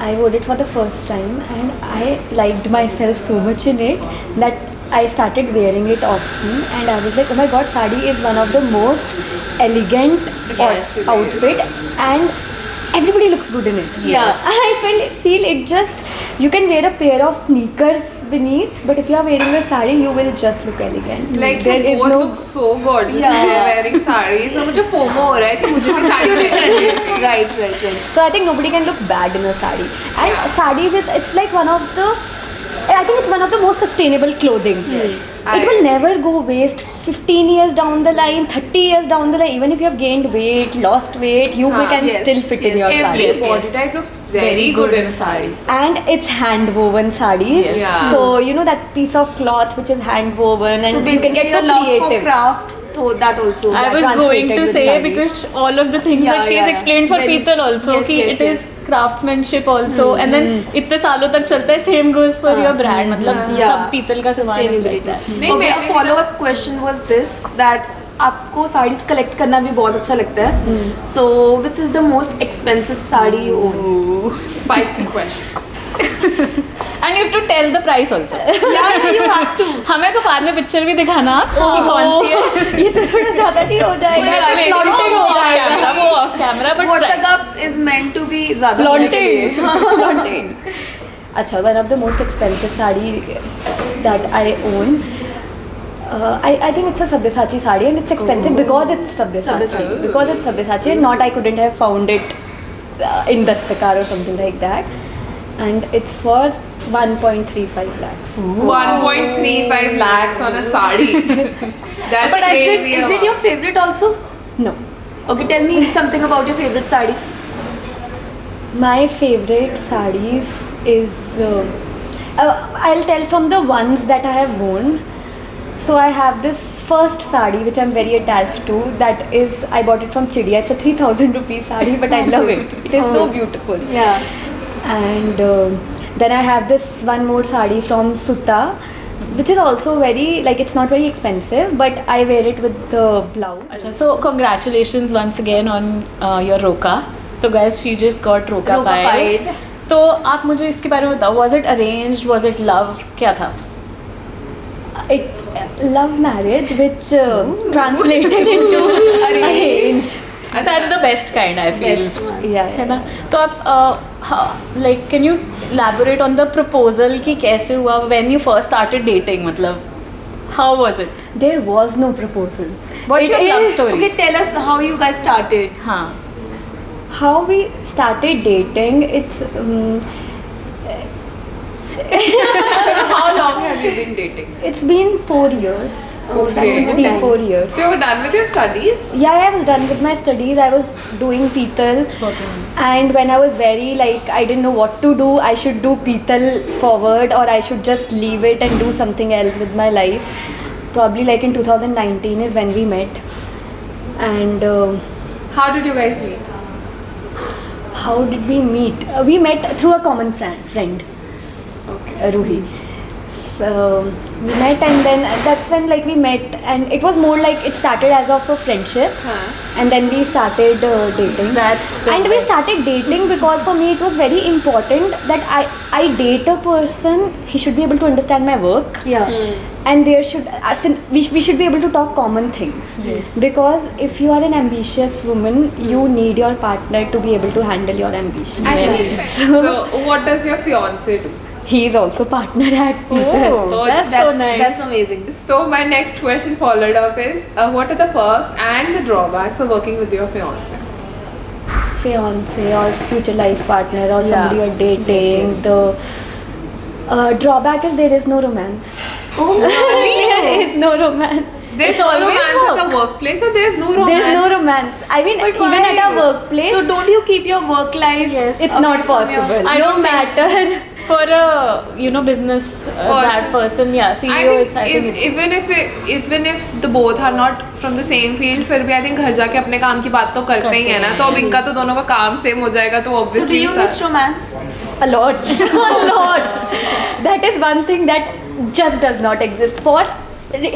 [SPEAKER 1] I wore it for the first time and I liked myself so much in it that I started wearing it often and I was like, oh my god, sari is one of the most elegant outfit and everybody looks good in it.
[SPEAKER 4] Yes.
[SPEAKER 1] I feel it just, you can wear a pair of sneakers beneath, but if you are wearing a sari, you will just look elegant.
[SPEAKER 3] Like
[SPEAKER 1] there
[SPEAKER 3] you
[SPEAKER 1] is
[SPEAKER 3] both
[SPEAKER 1] no
[SPEAKER 3] look so gorgeous
[SPEAKER 4] Yeah.
[SPEAKER 3] wearing sarees और मुझे FOMO हो रहा है कि मुझे भी साड़ी पहननी चाहिए।
[SPEAKER 4] Right.
[SPEAKER 1] So I think nobody can look bad in a sari. And sarees, it's like one of the, I think it's one of the most sustainable clothing.
[SPEAKER 4] Yes.
[SPEAKER 1] It will never go waste 15 years down the line, 30 years down the line. Even if you have gained weight, lost weight, you can
[SPEAKER 4] yes,
[SPEAKER 1] still fit in
[SPEAKER 4] yes,
[SPEAKER 1] your
[SPEAKER 3] Every
[SPEAKER 1] sari.
[SPEAKER 3] body type looks very good in sarees.
[SPEAKER 1] And it's hand woven sarees.
[SPEAKER 3] Yes. Yeah.
[SPEAKER 1] So you know that piece of cloth which is hand woven, and
[SPEAKER 4] So
[SPEAKER 1] you can
[SPEAKER 4] basically
[SPEAKER 1] get so
[SPEAKER 4] your love for
[SPEAKER 1] creative.
[SPEAKER 4] craft, so that also.
[SPEAKER 2] I was
[SPEAKER 1] translated
[SPEAKER 2] going to
[SPEAKER 1] with
[SPEAKER 2] say
[SPEAKER 1] sari.
[SPEAKER 2] because all of the things
[SPEAKER 4] Yeah,
[SPEAKER 2] that she has
[SPEAKER 4] yeah.
[SPEAKER 2] explained for
[SPEAKER 4] Very-
[SPEAKER 2] Peetal also,
[SPEAKER 4] Yes,
[SPEAKER 2] कि
[SPEAKER 4] yes,
[SPEAKER 2] it is craftsmanship also, and then इतने सालों तक चलता है. Same goes for your brand. मतलब सब Peetal का सामान is like that.
[SPEAKER 3] नहीं,
[SPEAKER 4] Okay,
[SPEAKER 3] मैंने
[SPEAKER 4] a follow-up question was this that आपको साड़ीज कलेक्ट करना भी बहुत अच्छा लगता है. So which is the most expensive sari you own?
[SPEAKER 3] Spicy question.
[SPEAKER 2] And you have to tell the price also.
[SPEAKER 4] Yeah, you have to.
[SPEAKER 2] हमें तो बाद में पिक्चर भी दिखाना कि कौन सी है.
[SPEAKER 1] ये तो थोड़ा ज्यादा नहीं हो जाएगा? Flaunting हो जाएगा.
[SPEAKER 2] वो off camera, but
[SPEAKER 4] Water
[SPEAKER 2] price.
[SPEAKER 4] cup is meant to be ज़्यादा
[SPEAKER 1] Flaunting. Flaunting. अच्छा, one of the most expensive sari that I own. I think it's a Sabyasachi sari and it's expensive because it's Sabyasachi. Because it's Sabyasachi and not I couldn't have found it in Dastakar or something like that. And it's for 1.35 lakhs.
[SPEAKER 3] 1.35 lakhs on a sari. That's
[SPEAKER 4] But
[SPEAKER 3] crazy.
[SPEAKER 4] is it your favorite also?
[SPEAKER 1] No.
[SPEAKER 4] Okay, tell me something about your favorite sari.
[SPEAKER 1] My favorite sarees is I'll tell from the ones that I have worn. So I have this first sari which I'm very attached to. That is, I bought it from Chidiya. It's a 3,000 rupees sari, but I love it. It is so beautiful.
[SPEAKER 4] Yeah.
[SPEAKER 1] And then I have this one more sari from Sutta, which is also very like it's not very expensive, but I wear it with the blouse.
[SPEAKER 2] अच्छा, so congratulations once again on your Roka. तो guys, she just got Roka fied. तो आप मुझे इसके बारे में बताओ, was it arranged, was it love, क्या था?
[SPEAKER 1] It love marriage, which translated into arranged.
[SPEAKER 2] That's the best kind, I feel.
[SPEAKER 4] Best one.
[SPEAKER 1] Yeah,
[SPEAKER 2] है ना? तो आप like can you elaborate on the proposal कि कैसे हुआ when you first started dating, मतलब how was it?
[SPEAKER 1] There was no proposal.
[SPEAKER 2] What's
[SPEAKER 1] It
[SPEAKER 2] your love
[SPEAKER 1] is-
[SPEAKER 2] story?
[SPEAKER 4] Okay, tell us how you guys started.
[SPEAKER 2] हाँ.
[SPEAKER 1] How we started dating, it's
[SPEAKER 3] So how long have you been dating?
[SPEAKER 1] it's been 4 years.
[SPEAKER 3] Okay.
[SPEAKER 1] 3-4 years.
[SPEAKER 3] So you're done with your studies?
[SPEAKER 1] Yeah, I was done with my studies. I was doing Petal, and when I was very like I didn't know what to do. I should do Petal forward, or I should just leave it and do something else with my life. Probably like in 2019 is when we met, and
[SPEAKER 3] How did you guys meet?
[SPEAKER 1] how did we meet? We met through a common friend.
[SPEAKER 3] Okay.
[SPEAKER 1] Ruhi. So we met, and then that's when like we met, and it was more like it started as of a friendship, and then we started dating.
[SPEAKER 2] That's the
[SPEAKER 1] and we
[SPEAKER 2] best.
[SPEAKER 1] started dating because for me it was very important that I date a person. He should be able to understand my work,
[SPEAKER 4] Yeah.
[SPEAKER 1] and there should as in, we should be able to talk common things.
[SPEAKER 2] Yes.
[SPEAKER 1] Because if you are an ambitious woman, you need your partner to be able to handle your ambition.
[SPEAKER 2] Yes.
[SPEAKER 3] So what does your fiance do?
[SPEAKER 1] He is also partner at Petal.
[SPEAKER 2] Oh, that's so nice.
[SPEAKER 4] That's amazing.
[SPEAKER 3] So my next question followed up is what are the perks and the drawbacks of working with your fiance?
[SPEAKER 1] Fiance or future life partner or somebody
[SPEAKER 2] Yeah.
[SPEAKER 1] you're dating.
[SPEAKER 2] Yes, yes.
[SPEAKER 1] The drawback is there is no romance.
[SPEAKER 3] Oh,
[SPEAKER 1] There is no romance.
[SPEAKER 3] There's
[SPEAKER 2] It's
[SPEAKER 3] no
[SPEAKER 2] always
[SPEAKER 3] romance at
[SPEAKER 2] work.
[SPEAKER 3] the workplace, or there's no romance?
[SPEAKER 1] There's no romance. I mean, even
[SPEAKER 4] why?
[SPEAKER 1] at our workplace,
[SPEAKER 4] So don't you keep your work life?
[SPEAKER 2] Yes.
[SPEAKER 1] it's not possible.
[SPEAKER 2] I
[SPEAKER 1] no
[SPEAKER 2] don't think-
[SPEAKER 1] matter.
[SPEAKER 2] For a business that person, yeah, CEO,
[SPEAKER 3] I think,
[SPEAKER 2] it's I think it's
[SPEAKER 3] even if the both are not from the same field, फिर भी I think घर जाके अपने काम की बात तो करते ही है ना. तो अब इनका तो दोनों का काम सेम हो जाएगा तो
[SPEAKER 4] So do
[SPEAKER 3] obviously
[SPEAKER 4] you miss romance?
[SPEAKER 1] A lot. A lot. That is one thing that just does not exist.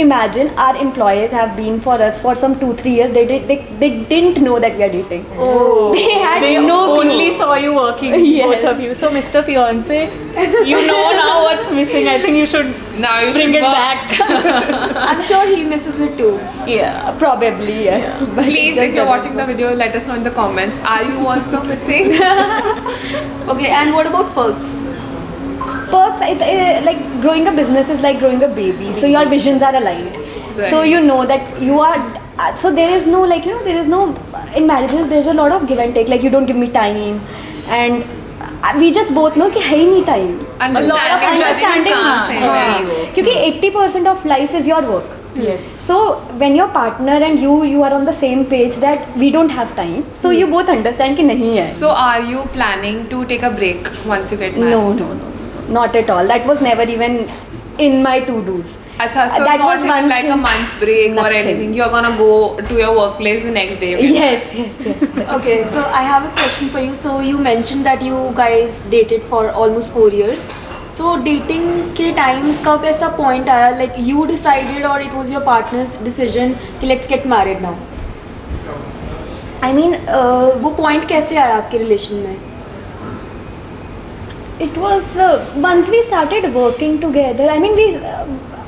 [SPEAKER 1] Imagine our employees have been for us for some 2-3 years. They didn't know that we are dating.
[SPEAKER 2] Oh,
[SPEAKER 1] They had
[SPEAKER 2] they
[SPEAKER 1] no clue.
[SPEAKER 2] only saw you working,
[SPEAKER 1] Yes.
[SPEAKER 2] both of you. So, Mr. Fiance, you know now what's missing. I think you should
[SPEAKER 3] now you
[SPEAKER 2] bring
[SPEAKER 3] should
[SPEAKER 2] it
[SPEAKER 3] work.
[SPEAKER 2] back.
[SPEAKER 4] I'm sure he misses it too.
[SPEAKER 2] Yeah.
[SPEAKER 1] Probably yes. But it
[SPEAKER 3] Please,
[SPEAKER 1] just
[SPEAKER 3] if you're
[SPEAKER 1] doesn't
[SPEAKER 3] watching the video, let us know in the comments. Are you also missing?
[SPEAKER 4] Okay, and what about perks?
[SPEAKER 1] perks like growing a business is like growing a baby, so your visions are aligned.
[SPEAKER 3] Right.
[SPEAKER 1] So you know that you are so there is no like there is no in marriages there's a lot of give and take, like you don't give me time, and we just both know कि है ही नहीं time.
[SPEAKER 3] Understanding,
[SPEAKER 1] Understanding
[SPEAKER 3] कहाँ से
[SPEAKER 1] हाँ,
[SPEAKER 3] है वो?
[SPEAKER 1] क्योंकि 80% of life is your work.
[SPEAKER 2] Yes.
[SPEAKER 1] So when your partner and you are on the same page that we don't have time, so you both understand कि नहीं है.
[SPEAKER 3] So are you planning to take a break once you get married?
[SPEAKER 1] No, not at all. That was never even in my to-dos.
[SPEAKER 3] Achha, so
[SPEAKER 1] That
[SPEAKER 3] not
[SPEAKER 1] was
[SPEAKER 3] even
[SPEAKER 1] one
[SPEAKER 3] like a
[SPEAKER 1] thing-
[SPEAKER 3] month break or
[SPEAKER 1] Nothing.
[SPEAKER 3] anything. You're gonna go to your workplace the next day.
[SPEAKER 1] Yes.
[SPEAKER 4] Okay, so I have a question for you. So you mentioned that you guys dated for almost 4 years. So dating के time कब ऐसा point आया like you decided or it was your partner's decision कि let's get married now?
[SPEAKER 1] I mean,
[SPEAKER 4] वो point कैसे आया आपके relation में?
[SPEAKER 1] it was once we started working together. I mean,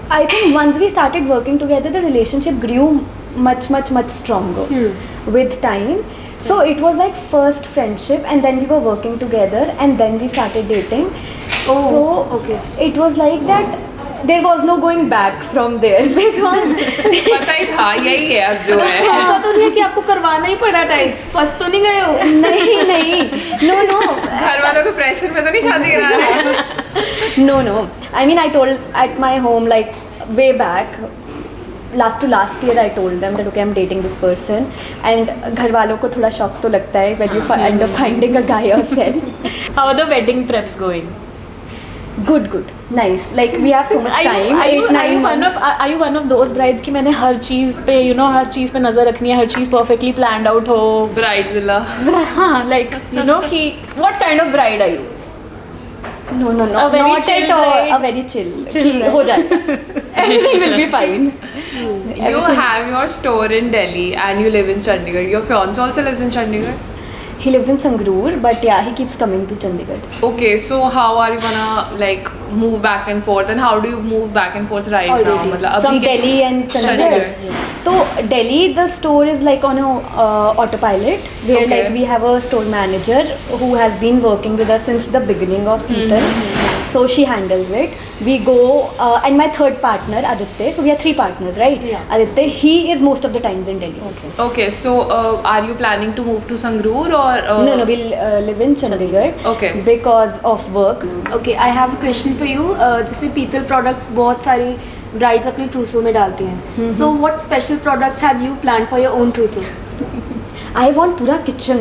[SPEAKER 1] I think once we started working together, the relationship grew much stronger with time. So it was like first friendship, and then we were working together, and then we started dating.
[SPEAKER 4] Oh,
[SPEAKER 1] so
[SPEAKER 4] okay.
[SPEAKER 1] it was like that. There was no going back from there because
[SPEAKER 3] पता ही था यही है अब जो है.
[SPEAKER 4] ऐसा तो नहीं है कि आपको करवाना ही पड़ा टाइप्स फंस तो नहीं गए हो?
[SPEAKER 1] नहीं, no.
[SPEAKER 3] घर वालों के प्रेशर में तो नहीं शादी करा रहे.
[SPEAKER 1] No. I mean, I told at my home like way back. Last year I told them that okay, I'm dating this person, and घर वालों को थोड़ा शॉक तो लगता है when you end up finding a guy yourself.
[SPEAKER 2] How are the wedding preps going?
[SPEAKER 1] Good, nice. Like we have so much time.
[SPEAKER 2] Are you
[SPEAKER 1] 8-9
[SPEAKER 2] one
[SPEAKER 1] months.
[SPEAKER 2] of are you one of those brides कि मैंने हर चीज़ पे हर चीज़ पे नज़र रखनी है, हर चीज़ perfectly planned out हो?
[SPEAKER 3] Bridezilla.
[SPEAKER 2] हाँ, like कि what kind of bride are you?
[SPEAKER 1] No, no, no.
[SPEAKER 2] A very
[SPEAKER 1] Not
[SPEAKER 2] chill
[SPEAKER 1] at all.
[SPEAKER 2] ride.
[SPEAKER 1] A very chill.
[SPEAKER 2] Chill
[SPEAKER 1] कि
[SPEAKER 2] ride.
[SPEAKER 1] हो जाएगा. Everything will be fine.
[SPEAKER 3] You have your store in Delhi and you live in Chandigarh. Your fiance also lives in Chandigarh?
[SPEAKER 1] He lives in Sangrur, but yeah, he keeps coming to Chandigarh.
[SPEAKER 3] Okay, so how are you gonna like move back and forth, and how do you move back and forth right now?
[SPEAKER 4] Already.
[SPEAKER 3] मतलब अभी
[SPEAKER 1] From
[SPEAKER 3] कैसे-
[SPEAKER 1] Delhi and Chandigarh.
[SPEAKER 3] Chandigarh.
[SPEAKER 1] So Delhi, the store is like on a autopilot, where
[SPEAKER 3] Okay.
[SPEAKER 1] like we have a store manager who has been working with us since the beginning of Petal. So she handles it. We go and my third partner Aditya. So we are three partners, right?
[SPEAKER 4] Yeah.
[SPEAKER 1] Aditya, he is most of the times in Delhi. Okay.
[SPEAKER 3] Okay, so are you planning to move to Sangrur or?
[SPEAKER 1] No, we'll live in Chandigarh.
[SPEAKER 3] Okay.
[SPEAKER 1] Because of work.
[SPEAKER 4] Okay I have a question for you जैसे पीतल products बहुत सारी brides अपने ट्रूसो में डालती हैं so what special products have you plan for your own ट्रूसो
[SPEAKER 1] I want pura kitchen.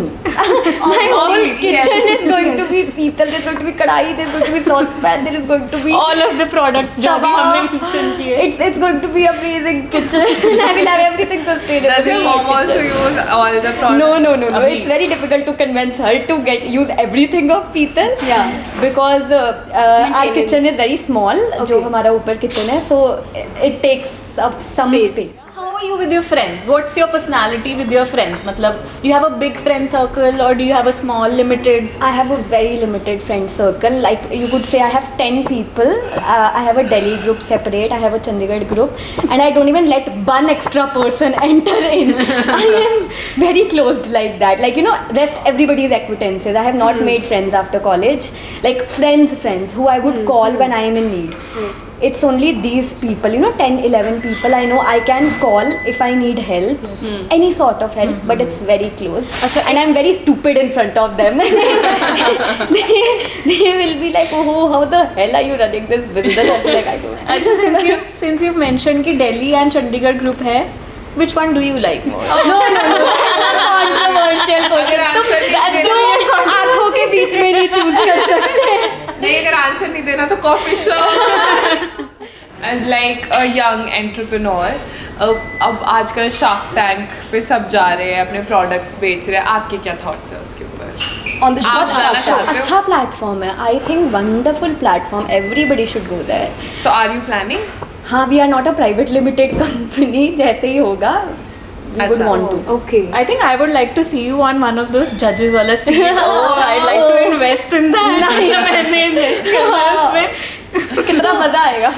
[SPEAKER 1] My whole kitchen is going to be Petal. There's going to be kadai. There's going to be saucepan. There is going to be
[SPEAKER 2] All of the products जो अभी हमने kitchen की है.
[SPEAKER 1] It's going to be amazing kitchen. I will have everything sustainable.
[SPEAKER 3] Does your
[SPEAKER 1] in
[SPEAKER 3] mom
[SPEAKER 1] my
[SPEAKER 3] also
[SPEAKER 1] kitchen.
[SPEAKER 3] use all the products?
[SPEAKER 1] No.
[SPEAKER 3] Abhi?
[SPEAKER 1] It's very difficult to convince her to use everything of Petal.
[SPEAKER 4] Yeah.
[SPEAKER 1] Because our
[SPEAKER 4] Maintenance.
[SPEAKER 1] kitchen is very small. जो
[SPEAKER 4] Okay.
[SPEAKER 1] हमारा ऊपर kitchen है, so it takes up some space.
[SPEAKER 2] How are you with your friends? What's your personality with your friends? मतलब you have a big friend circle or do you have a small limited?
[SPEAKER 1] I have a very limited friend circle. Like you could say, I have 10 people. I have a Delhi group separate. I have a Chandigarh group, and I don't even let one extra person enter in. I am very closed like that. Like rest everybody is acquaintances. I have not made friends after college. Like friends who I would call when I am in need. It's only these people, 10, 11 people I know I can call if I need help, any sort of help, but it's very close. And I'm very stupid in front of them. they will be like, oh, how the hell are you running this business? I'll be like, I don't know.
[SPEAKER 2] अच्छा, since you've mentioned कि Delhi and Chandigarh group है, which one do you like more?
[SPEAKER 1] No. Controversial question. तुम आँखों के बीच में नहीं choose कर सकते.
[SPEAKER 3] नहीं, अगर आंसर नहीं देना तो coffee shop. And like a young entrepreneur, अब आजकल शार्क टैंक पे सब जा रहे हैं, अपने प्रोडक्ट्स बेच रहे हैं. आपके क्या थॉट्स है उसके ऊपर?
[SPEAKER 4] ऑन द
[SPEAKER 3] आप जाना चाहते हो?
[SPEAKER 1] अच्छा प्लेटफॉर्म है. I think wonderful platform. Everybody should go there.
[SPEAKER 3] So are you planning?
[SPEAKER 1] हाँ, we are not a private limited company. जैसे ही होगा वी वुड
[SPEAKER 3] अच्छा.
[SPEAKER 1] Want to.
[SPEAKER 4] Okay
[SPEAKER 2] I think I would like to see you on one of those judges वाला seat. Oh, I'd like to invest in that. मैंने invest करना है उसमें.
[SPEAKER 1] कितना मजा आएगा.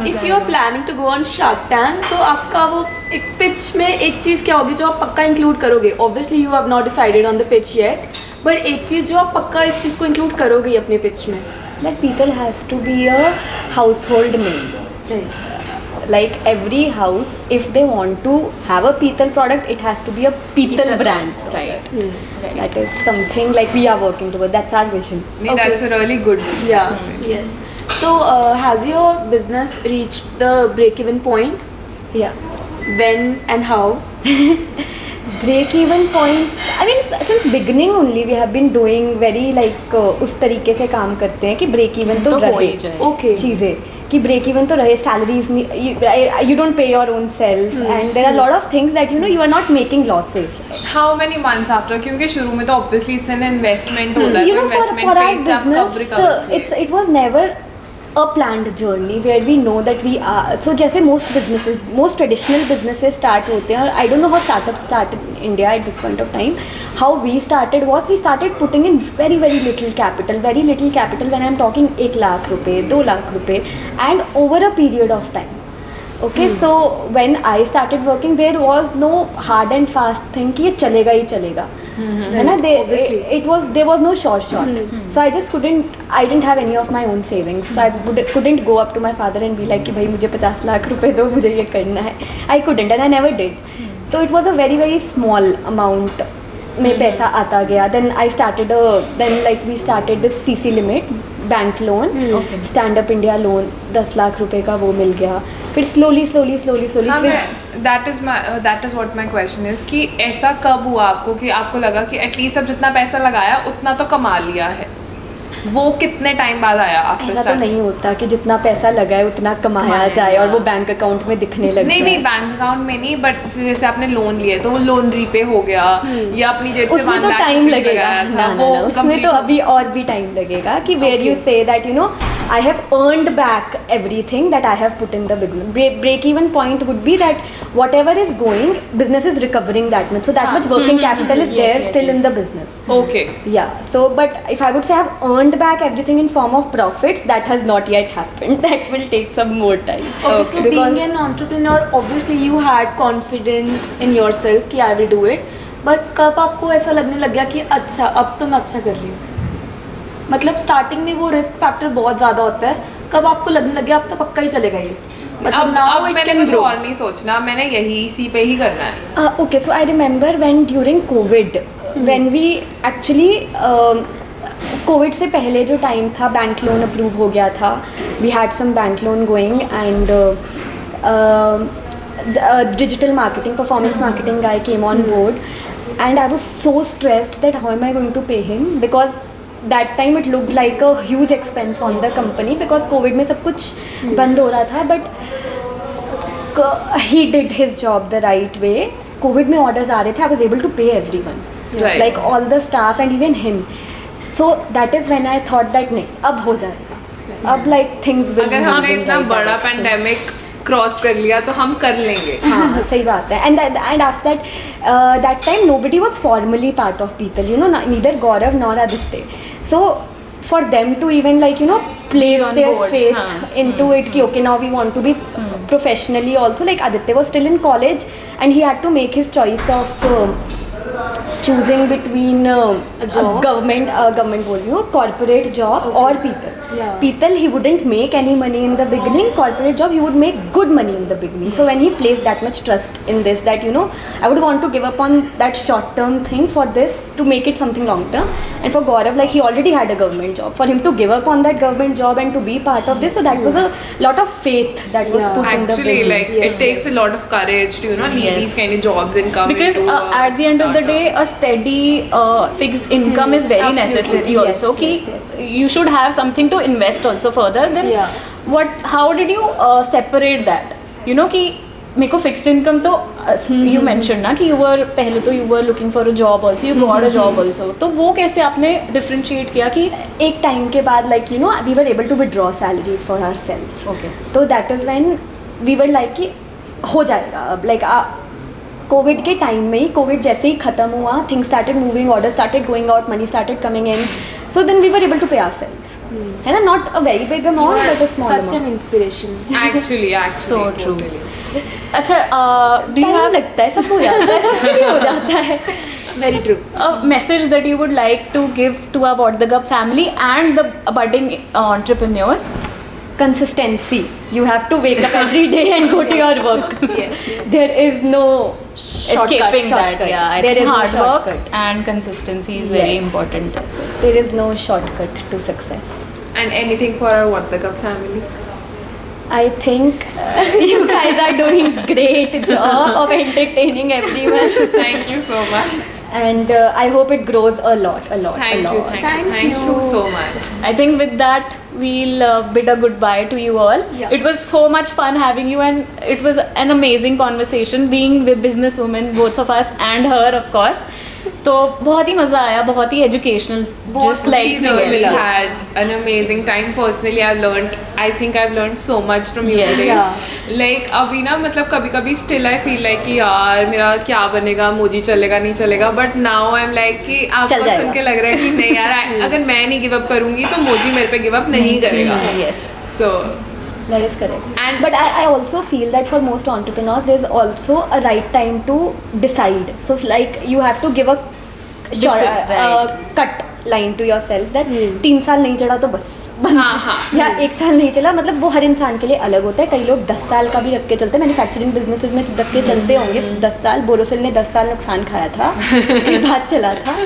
[SPEAKER 4] If you are planning to go on Shark Tank तो आपका वो एक पिच में एक चीज़ क्या होगी जो आप पक्का इंक्लूड करोगे? Obviously you have not decided on the pitch yet, but एक चीज़ जो आप पक्का इस चीज़ को इंक्लूड करोगे ही अपने पिच में.
[SPEAKER 1] That Petal has to be a household name.
[SPEAKER 4] Right.
[SPEAKER 1] Like every house, if they want to have a Petal product, it has to be a Petal brand.
[SPEAKER 2] Right.
[SPEAKER 1] That is something like we are working towards. That's our vision.
[SPEAKER 3] नहीं, that's a really good vision.
[SPEAKER 4] Yeah. Yes. So has your business reached the break-even point?
[SPEAKER 1] Yeah.
[SPEAKER 4] When and how?
[SPEAKER 1] Break-even point. I mean, since beginning only we have been doing very like उस तरीके से काम करते हैं कि break-even तो
[SPEAKER 2] तो हो ही
[SPEAKER 1] रहे.
[SPEAKER 2] जाए.
[SPEAKER 4] Okay.
[SPEAKER 1] चीज़ें कि ब्रेक इवन तो रहे. Salaries you don't pay your own self, and there are a lot of things that you are not making losses.
[SPEAKER 3] How many months after? क्योंकि शुरू में तो obviously it's an investment होता है,
[SPEAKER 1] You
[SPEAKER 3] तो
[SPEAKER 1] know, for
[SPEAKER 3] investment
[SPEAKER 1] our
[SPEAKER 3] phase से आप कब
[SPEAKER 1] business,
[SPEAKER 3] recover
[SPEAKER 1] it was never a planned journey where we know that we are. So जैसे most traditional businesses start होते हैं, और I don't know how startups start in India at this point of time. How we started was we started putting in very little capital. When I'm talking 1 lakh रुपए, 2 lakh रुपए, and over a period of time. Okay, so when I started working, there was no hard and fast thing कि ये चलेगा ही चलेगा, है ना? There was no short. So I didn't have any of my own savings. So I couldn't go up to my father and be like कि भाई मुझे 50 लाख रुपए दो, मुझे ये करना है. I couldn't, and I never did. So it was a very small amount में पैसा आता गया. Then we started this CC limit, bank loan, stand up India loan 10 lakh रुपए का वो मिल गया. फिर स्लोली
[SPEAKER 3] हाँ, that is what my question is कि ऐसा कब हुआ आपको कि आपको लगा कि एटलीस्ट अब जितना पैसा लगाया उतना तो कमा लिया है? वो कितने टाइम बाद आया आफ्टर
[SPEAKER 1] ऐसा तो नहीं होता कि जितना पैसा लगा है उतना कमाया जाए और वो बैंक अकाउंट में दिखने लग
[SPEAKER 3] नहीं
[SPEAKER 1] जाए।
[SPEAKER 3] नहीं बैंक अकाउंट में नहीं, बट जैसे आपने लोन लिया तो वो लोन रीपे हो गया या अपनी जेब से
[SPEAKER 1] उसमें
[SPEAKER 3] 1
[SPEAKER 1] तो
[SPEAKER 3] लाख
[SPEAKER 1] टाइम
[SPEAKER 3] रुपीस
[SPEAKER 1] लगेगा
[SPEAKER 3] लगाया
[SPEAKER 1] ना,
[SPEAKER 3] था,
[SPEAKER 1] ना,
[SPEAKER 3] वो
[SPEAKER 1] ना, उसमें
[SPEAKER 3] complete
[SPEAKER 1] तो अभी और भी टाइम लगेगा कि where you say that you know I have earned back everything that I have put in the beginning. Break even point would be that whatever is going business is recovering that much, so that much working capital is there still in the business.
[SPEAKER 3] Okay
[SPEAKER 1] Yeah, so but if I would say I've earned back everything in form of profits, that has not yet happened. That will take some more time.
[SPEAKER 4] Okay, so
[SPEAKER 1] Because-
[SPEAKER 4] being an entrepreneur, obviously you had confidence in yourself कि I will do it. But कब आपको ऐसा लगने लग गया कि अच्छा अब तो मैं अच्छा कर रही हूँ? मतलब स्टार्टिंग में वो रिस्क फैक्टर बहुत ज़्यादा होता है, कब आपको लगने लग गया अब तो पक्का ही चलेगा ये? मतलब now
[SPEAKER 3] अब
[SPEAKER 4] it
[SPEAKER 3] मैंने
[SPEAKER 4] can
[SPEAKER 3] कुछ
[SPEAKER 4] grow.
[SPEAKER 3] और नहीं सोचना, मैंने यही इसी पे ही करना है।
[SPEAKER 1] Okay, so I remember when during COVID, when we actually Covid से पहले जो टाइम था बैंक लोन अप्रूव हो गया था, we had some bank loan going and digital marketing performance marketing guy came on board and I was so stressed that how am I going to pay him because that time it looked like a huge expense on the company because Covid में सब कुछ बंद हो रहा था, but he did his job the right way. Covid में orders आ रहे थे, आई वाज एबल टू पे everyone,
[SPEAKER 3] Right.
[SPEAKER 1] like all the staff and even him. So that is when I thought that नहीं अब हो जाएगा, अब like things will
[SPEAKER 3] अगर
[SPEAKER 1] move
[SPEAKER 3] हमने
[SPEAKER 1] in
[SPEAKER 3] इतना
[SPEAKER 1] right
[SPEAKER 3] बड़ा
[SPEAKER 1] direction.
[SPEAKER 3] पेंडेमिक क्रॉस कर लिया तो हम कर लेंगे।
[SPEAKER 1] हाँ सही बात है। and after that time nobody was formally part of Petal, you know, neither Gaurav nor Aditya. So for them to even like you know place
[SPEAKER 2] on
[SPEAKER 1] their
[SPEAKER 2] board,
[SPEAKER 1] faith
[SPEAKER 2] हाँ.
[SPEAKER 1] into it कि okay now we want to be professionally also, like Aditya was still in college and he had to make his choice of choosing between
[SPEAKER 4] A job?
[SPEAKER 1] government बोल रही हूँ, corporate job or Petal.
[SPEAKER 4] Yeah.
[SPEAKER 1] Petal he wouldn't make any money in the beginning, corporate job he would make good money in the beginning. So when he placed that much trust in this, that you know I would want to give up on that short term thing for this to make it something long term. And for Gaurav, like he already had a government job, for him to give up on that government job and to be part of this, so that was a lot of faith that was
[SPEAKER 4] Yeah.
[SPEAKER 1] put in the
[SPEAKER 3] Actually,
[SPEAKER 1] business.
[SPEAKER 3] like it takes a lot of courage to leave
[SPEAKER 2] Yes.
[SPEAKER 3] these kind of jobs and come
[SPEAKER 2] because
[SPEAKER 3] into
[SPEAKER 2] at the end of the day a steady fixed income is very
[SPEAKER 4] Absolutely.
[SPEAKER 2] necessary
[SPEAKER 1] Yes,
[SPEAKER 2] also कि
[SPEAKER 1] yes,
[SPEAKER 2] you should have something to invest also further. Then
[SPEAKER 4] Yeah.
[SPEAKER 2] how did you separate that, you know कि मेरे को fixed income तो you mention ना कि पहले तो you were looking for a job also, you got a job also, तो वो कैसे आपने डिफ्रेंशिएट किया कि
[SPEAKER 1] एक टाइम के बाद like you know we were able to withdraw salaries for ourselves.
[SPEAKER 2] Okay.
[SPEAKER 1] तो that is when we were like कि हो जाएगा अब, like कोविड के टाइम में ही, कोविड जैसे ही ख़त्म हुआ, things started moving, order started going out, money started coming in, so then we were able to pay ourselves, है ना, not a very big amount but a small
[SPEAKER 4] Such an
[SPEAKER 1] amount.
[SPEAKER 4] inspiration.
[SPEAKER 3] actually
[SPEAKER 2] so true.
[SPEAKER 3] totally.
[SPEAKER 2] अच्छा do you
[SPEAKER 1] time
[SPEAKER 2] have
[SPEAKER 1] लगता है, सब हो जाता है, सब नहीं हो जाता है।
[SPEAKER 4] Very true.
[SPEAKER 2] a message that you would like to give to our What the Gup family and the budding entrepreneurs?
[SPEAKER 1] Consistency. You have to wake up every day and go to your work.
[SPEAKER 4] Yes, yes.
[SPEAKER 1] There is no
[SPEAKER 2] Escaping that,
[SPEAKER 1] shortcut.
[SPEAKER 2] yeah. I
[SPEAKER 1] There
[SPEAKER 2] think
[SPEAKER 1] is no
[SPEAKER 2] hard work
[SPEAKER 1] shortcut.
[SPEAKER 2] and consistency is very
[SPEAKER 1] Yes,
[SPEAKER 2] important.
[SPEAKER 1] yes, yes. There is no shortcut to success.
[SPEAKER 3] And anything for our What the Cup family?
[SPEAKER 1] I think you guys are doing great job of entertaining everyone,
[SPEAKER 3] Thank you so much.
[SPEAKER 1] and I hope it grows a lot, a lot,
[SPEAKER 3] Thank
[SPEAKER 1] a
[SPEAKER 3] you,
[SPEAKER 1] lot.
[SPEAKER 3] thank you so much.
[SPEAKER 2] I think with that we'll bid a goodbye to you all.
[SPEAKER 4] Yeah.
[SPEAKER 2] It was so much fun having you and it was an amazing conversation being with businesswomen, both of us and her of course. तो बहुत ही मज़ा आया, बहुत ही educational, just like
[SPEAKER 3] We had an amazing time. Personally, I think I've learned so much from you
[SPEAKER 2] Yes.
[SPEAKER 3] today.
[SPEAKER 4] Yeah.
[SPEAKER 3] Like अभी ना मतलब कभी कभी still I feel like कि यार मेरा क्या बनेगा, मोजी चलेगा नहीं चलेगा, but now I'm like कि आपको
[SPEAKER 1] चल जाएगा।
[SPEAKER 3] सुन के लग रहा है कि नहीं यार अगर मैं नहीं गिव अप करूँगी तो मोजी मेरे पे गिव अप नहीं करेगा।
[SPEAKER 2] Yes.
[SPEAKER 3] So
[SPEAKER 1] That is correct.
[SPEAKER 3] And-
[SPEAKER 1] but I also feel that for most entrepreneurs, there's also a right time to decide. So like you have to give a
[SPEAKER 2] Right.
[SPEAKER 1] cut line to yourself that 3 साल नहीं चढ़ा तो बस बंद।
[SPEAKER 3] हाँ, हाँ।
[SPEAKER 1] या 1 साल नहीं चला, मतलब वो हर इंसान के लिए अलग होता है। कई लोग 10 साल का भी रख के चलते हैं, मैन्युफैक्चरिंग बिजनेस में रख के चलते होंगे 10 साल। बोरोसिल ने 10 साल नुकसान खाया था, उसके बाद चला था।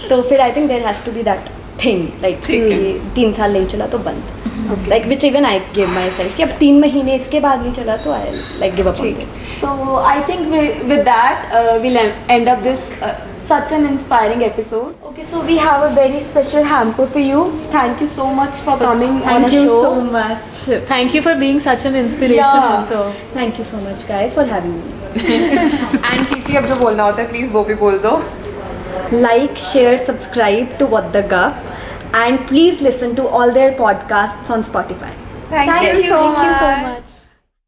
[SPEAKER 1] तो फिर I think there has to be that thing, like
[SPEAKER 3] ठीक है।
[SPEAKER 1] 3 साल नहीं चला तो बंद, like which even I give myself कि अब 3 महीने इसके बाद नहीं चला तो I like give up on
[SPEAKER 3] ठीक है।
[SPEAKER 1] This.
[SPEAKER 4] So I think with that we'll end up this such an inspiring episode. Okay, so we have a very special hamper for you. Thank you so much for coming on
[SPEAKER 1] Thank
[SPEAKER 4] a
[SPEAKER 1] you
[SPEAKER 4] show.
[SPEAKER 1] so much.
[SPEAKER 2] Thank you for being such an inspiration
[SPEAKER 4] Yeah.
[SPEAKER 2] also.
[SPEAKER 1] Thank you so much guys for having me.
[SPEAKER 3] And Kirti अब जो बोलना होता है please वो भी बोल दो.
[SPEAKER 1] Like, share, subscribe to What the Gup, and please listen to all their podcasts on Spotify.
[SPEAKER 3] Thank you so
[SPEAKER 4] Thank you so
[SPEAKER 3] much.
[SPEAKER 4] much.